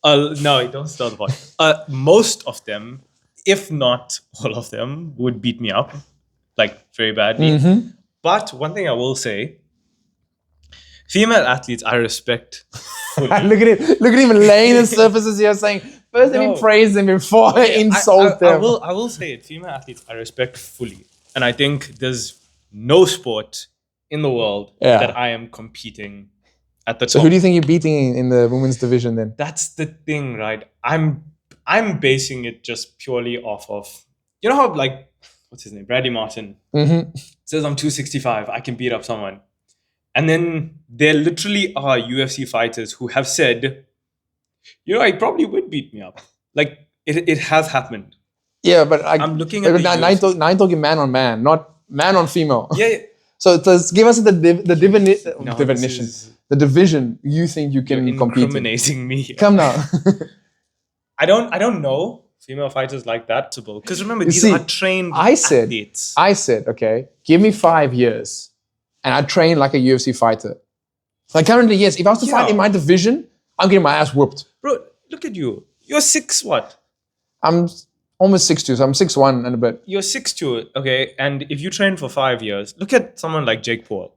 Speaker 1: no, don't start the pot. Most of them, if not all of them, would beat me up, like very badly. But one thing I will say, female athletes I respect fully.
Speaker 2: look at him laying the surfaces here, saying first let me praise them before I insult them.
Speaker 1: I will say it. Female athletes I respect fully, and I think there's no sport in the world that I am competing at the top.
Speaker 2: So who do you think you're beating in the women's division then?
Speaker 1: That's the thing, right? I'm basing it just purely off of, you know how like, what's his name? Bradley Martin says I'm 265, I can beat up someone. And then there literally are UFC fighters who have said, you know, I probably would beat me up. Like it has happened.
Speaker 2: Yeah, but
Speaker 1: I'm looking at
Speaker 2: now I'm talking man on man, not man on female.
Speaker 1: Yeah.
Speaker 2: So give us the definition. The division you think you can compete in.
Speaker 1: Incriminating me.
Speaker 2: Come now.
Speaker 1: I don't know female fighters like that, because remember, these are trained athletes.
Speaker 2: I said, okay, give me 5 years and I train like a UFC fighter. Like currently, yes, if I was to fight in my division, I'm getting my ass whooped.
Speaker 1: Bro, look at you. You're 6 what?
Speaker 2: I'm almost 6'2", so I'm 6'1" and a bit.
Speaker 1: You're 6'2", okay? And if you train for 5 years, look at someone like Jake Paul,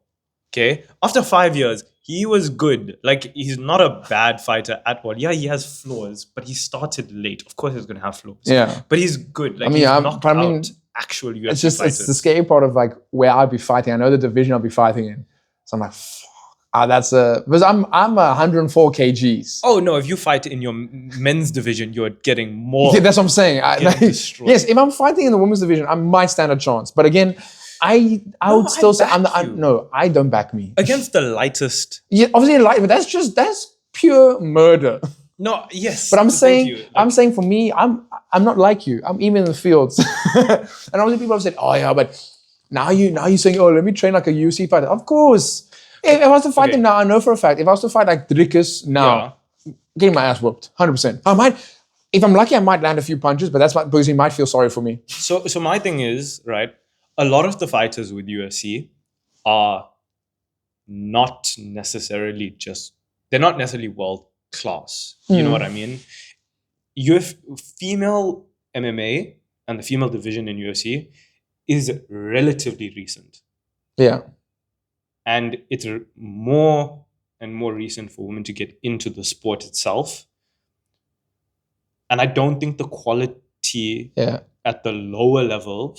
Speaker 1: okay? After 5 years, he was good. Like, he's not a bad fighter at all. Yeah, he has flaws, but he started late. Of course he's going to have flaws.
Speaker 2: Yeah.
Speaker 1: But he's good. Like, he's knocked out actual UFC fighters.
Speaker 2: It's the scary part of, like, where I'll be fighting. I know the division I'll be fighting in. So I'm like, because I'm 104 kgs.
Speaker 1: Oh, no, if you fight in your men's division, you're getting more.
Speaker 2: Yeah, that's what I'm saying. Yes, if I'm fighting in the women's division, I might stand a chance. But again, I would still say I don't back me
Speaker 1: against the lightest.
Speaker 2: Yeah, obviously light, but that's pure murder.
Speaker 1: No, yes,
Speaker 2: but I'm saying for me, I'm not like you. I'm even in the fields, and obviously people have said, oh yeah, but now you're saying, oh, let me train like a UFC fighter. Of course, if I was to fight him now, I know for a fact. If I was to fight like Dricus now, getting my ass whooped, 100%. I might, if I'm lucky, I might land a few punches, but that's because he might feel sorry for me.
Speaker 1: So my thing is, right, a lot of the fighters with UFC are not necessarily they're not necessarily world class. You know what I mean? Female MMA and the female division in UFC is relatively recent.
Speaker 2: Yeah.
Speaker 1: And it's more and more recent for women to get into the sport itself. And I don't think the quality at the lower level...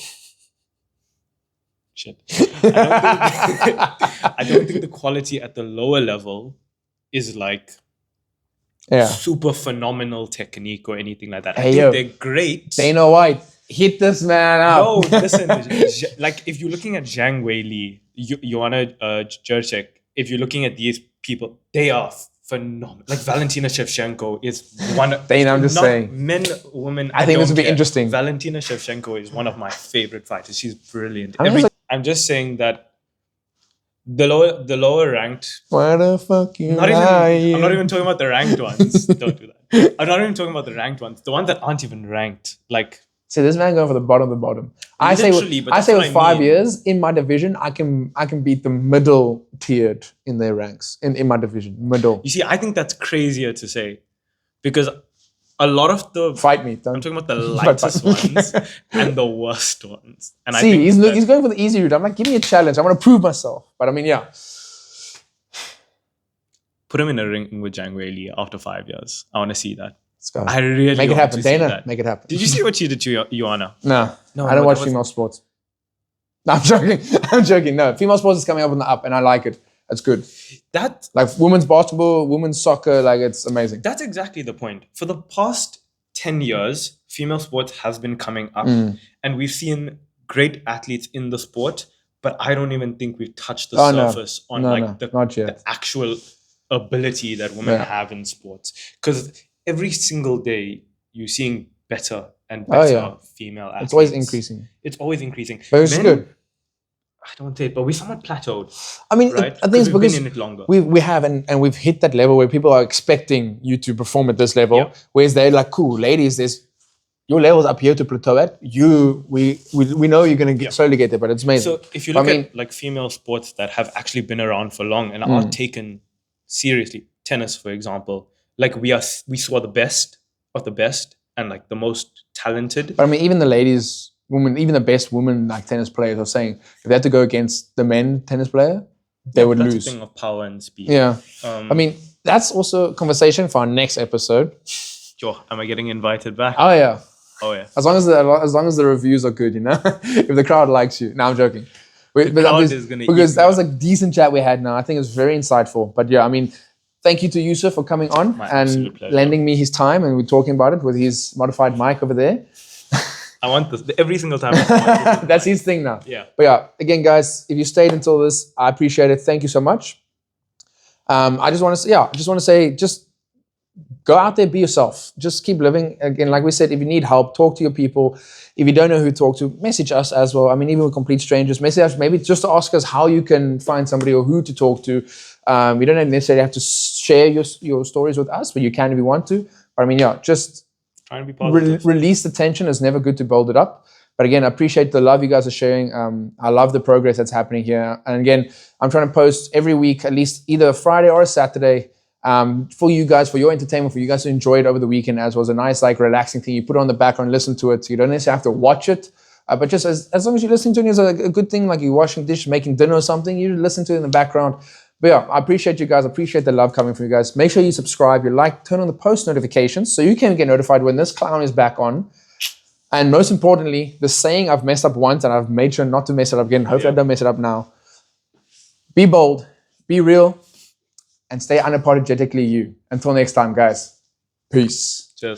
Speaker 1: Shit. I don't think the quality at the lower level is like super phenomenal technique or anything like that. I think they're great.
Speaker 2: Dana White, hit this man up.
Speaker 1: No, listen. Like if you're looking at Zhang Weili, Joanna Jędrzejczyk, if you're looking at these people, they are phenomenal. Like Valentina Shevchenko is one.
Speaker 2: Dana, I'm just saying.
Speaker 1: Men, women.
Speaker 2: I think this would be interesting.
Speaker 1: Valentina Shevchenko is one of my favorite fighters. She's brilliant. I'm just saying that the lower ranked.
Speaker 2: Why the fuck you
Speaker 1: lying? I'm not even talking about the ranked ones. Don't do that. I'm not even talking about the ranked ones. The ones that aren't even ranked. Like
Speaker 2: See, this man going for the bottom of the bottom. I say with 5 years in my division, I can beat the middle tiered in their ranks in my division. Middle.
Speaker 1: You see, I think that's crazier to say, because a lot of the
Speaker 2: fight me.
Speaker 1: I'm talking about the lightest ones and the worst ones. And
Speaker 2: see, I think he's going for the easy route. I'm like, give me a challenge. I want to prove myself. But I mean, yeah.
Speaker 1: Put him in a ring with Zhang Weili after 5 years. I want to see that.
Speaker 2: Let's go.
Speaker 1: I really
Speaker 2: make it
Speaker 1: want
Speaker 2: happen,
Speaker 1: to see
Speaker 2: Dana.
Speaker 1: that.
Speaker 2: Make it happen.
Speaker 1: Did you see what she did to Joanna?
Speaker 2: No, I don't watch female sports. No, I'm joking. I'm joking. No, female sports is coming up on the up, and I like it. That's good.
Speaker 1: That
Speaker 2: like women's basketball, women's soccer, like it's amazing.
Speaker 1: That's exactly the point. For the past 10 years, female sports has been coming up, and we've seen great athletes in the sport, but I don't even think we've touched the surface on the actual ability that women have in sports. Because every single day you're seeing better and better female athletes.
Speaker 2: It's always increasing.
Speaker 1: It's always increasing.
Speaker 2: But it's good.
Speaker 1: I don't want to say it, but we somewhat plateaued.
Speaker 2: I mean,
Speaker 1: right?
Speaker 2: I think it's because
Speaker 1: been in it longer.
Speaker 2: We have, and we've hit that level where people are expecting you to perform at this level. Whereas they're like, cool, ladies, your level's up here to plateau at. We know you're going to slowly get there, but it's amazing.
Speaker 1: So if you look at like female sports that have actually been around for long and are taken seriously, tennis, for example, like we saw the best of the best and like the most talented.
Speaker 2: But I mean, even the ladies, women, even the best women like tennis players are saying if they had to go against the men tennis player, they would lose.
Speaker 1: That's a thing of power and speed.
Speaker 2: Yeah. I mean, that's also a conversation for our next episode.
Speaker 1: Sure. Am I getting invited back?
Speaker 2: Oh yeah.
Speaker 1: Oh yeah.
Speaker 2: As long as the reviews are good, you know, if the crowd likes you. No, I'm joking. Because that was a decent chat we had. Now I think it's very insightful. But yeah, I mean, thank you to Yusuf for coming on and lending me his time, and we're talking about it with his modified mic over there.
Speaker 1: I want this every single time.
Speaker 2: That's his thing now.
Speaker 1: Yeah.
Speaker 2: But yeah, again, guys, if you stayed until this, I appreciate it. Thank you so much. I just want to say, just go out there, be yourself. Just keep living. Again, like we said, if you need help, talk to your people. If you don't know who to talk to, message us as well. I mean, even with complete strangers, message us maybe just to ask us how you can find somebody or who to talk to. You don't necessarily have to share your stories with us, but you can if you want to. But I mean, yeah, just
Speaker 1: trying to be positive.
Speaker 2: Release the tension. It's never good to build it up. But again, I appreciate the love you guys are sharing. I love the progress that's happening here. And again, I'm trying to post every week, at least either a Friday or a Saturday, for you guys, for your entertainment, for you guys to enjoy it over the weekend, as was a nice, like, relaxing thing. You put it on the background, listen to it. So you don't necessarily have to watch it. But just as long as you're listening to it, it's a good thing, like you're washing dishes, making dinner or something, you listen to it in the background. But yeah, I appreciate you guys. I appreciate the love coming from you guys. Make sure you subscribe, you like, turn on the post notifications so you can get notified when this clown is back on. And most importantly, the saying I've messed up once and I've made sure not to mess it up again. Hopefully I don't mess it up now. Be bold, be real, and stay unapologetically you. Until next time, guys. Peace.
Speaker 1: Cheers.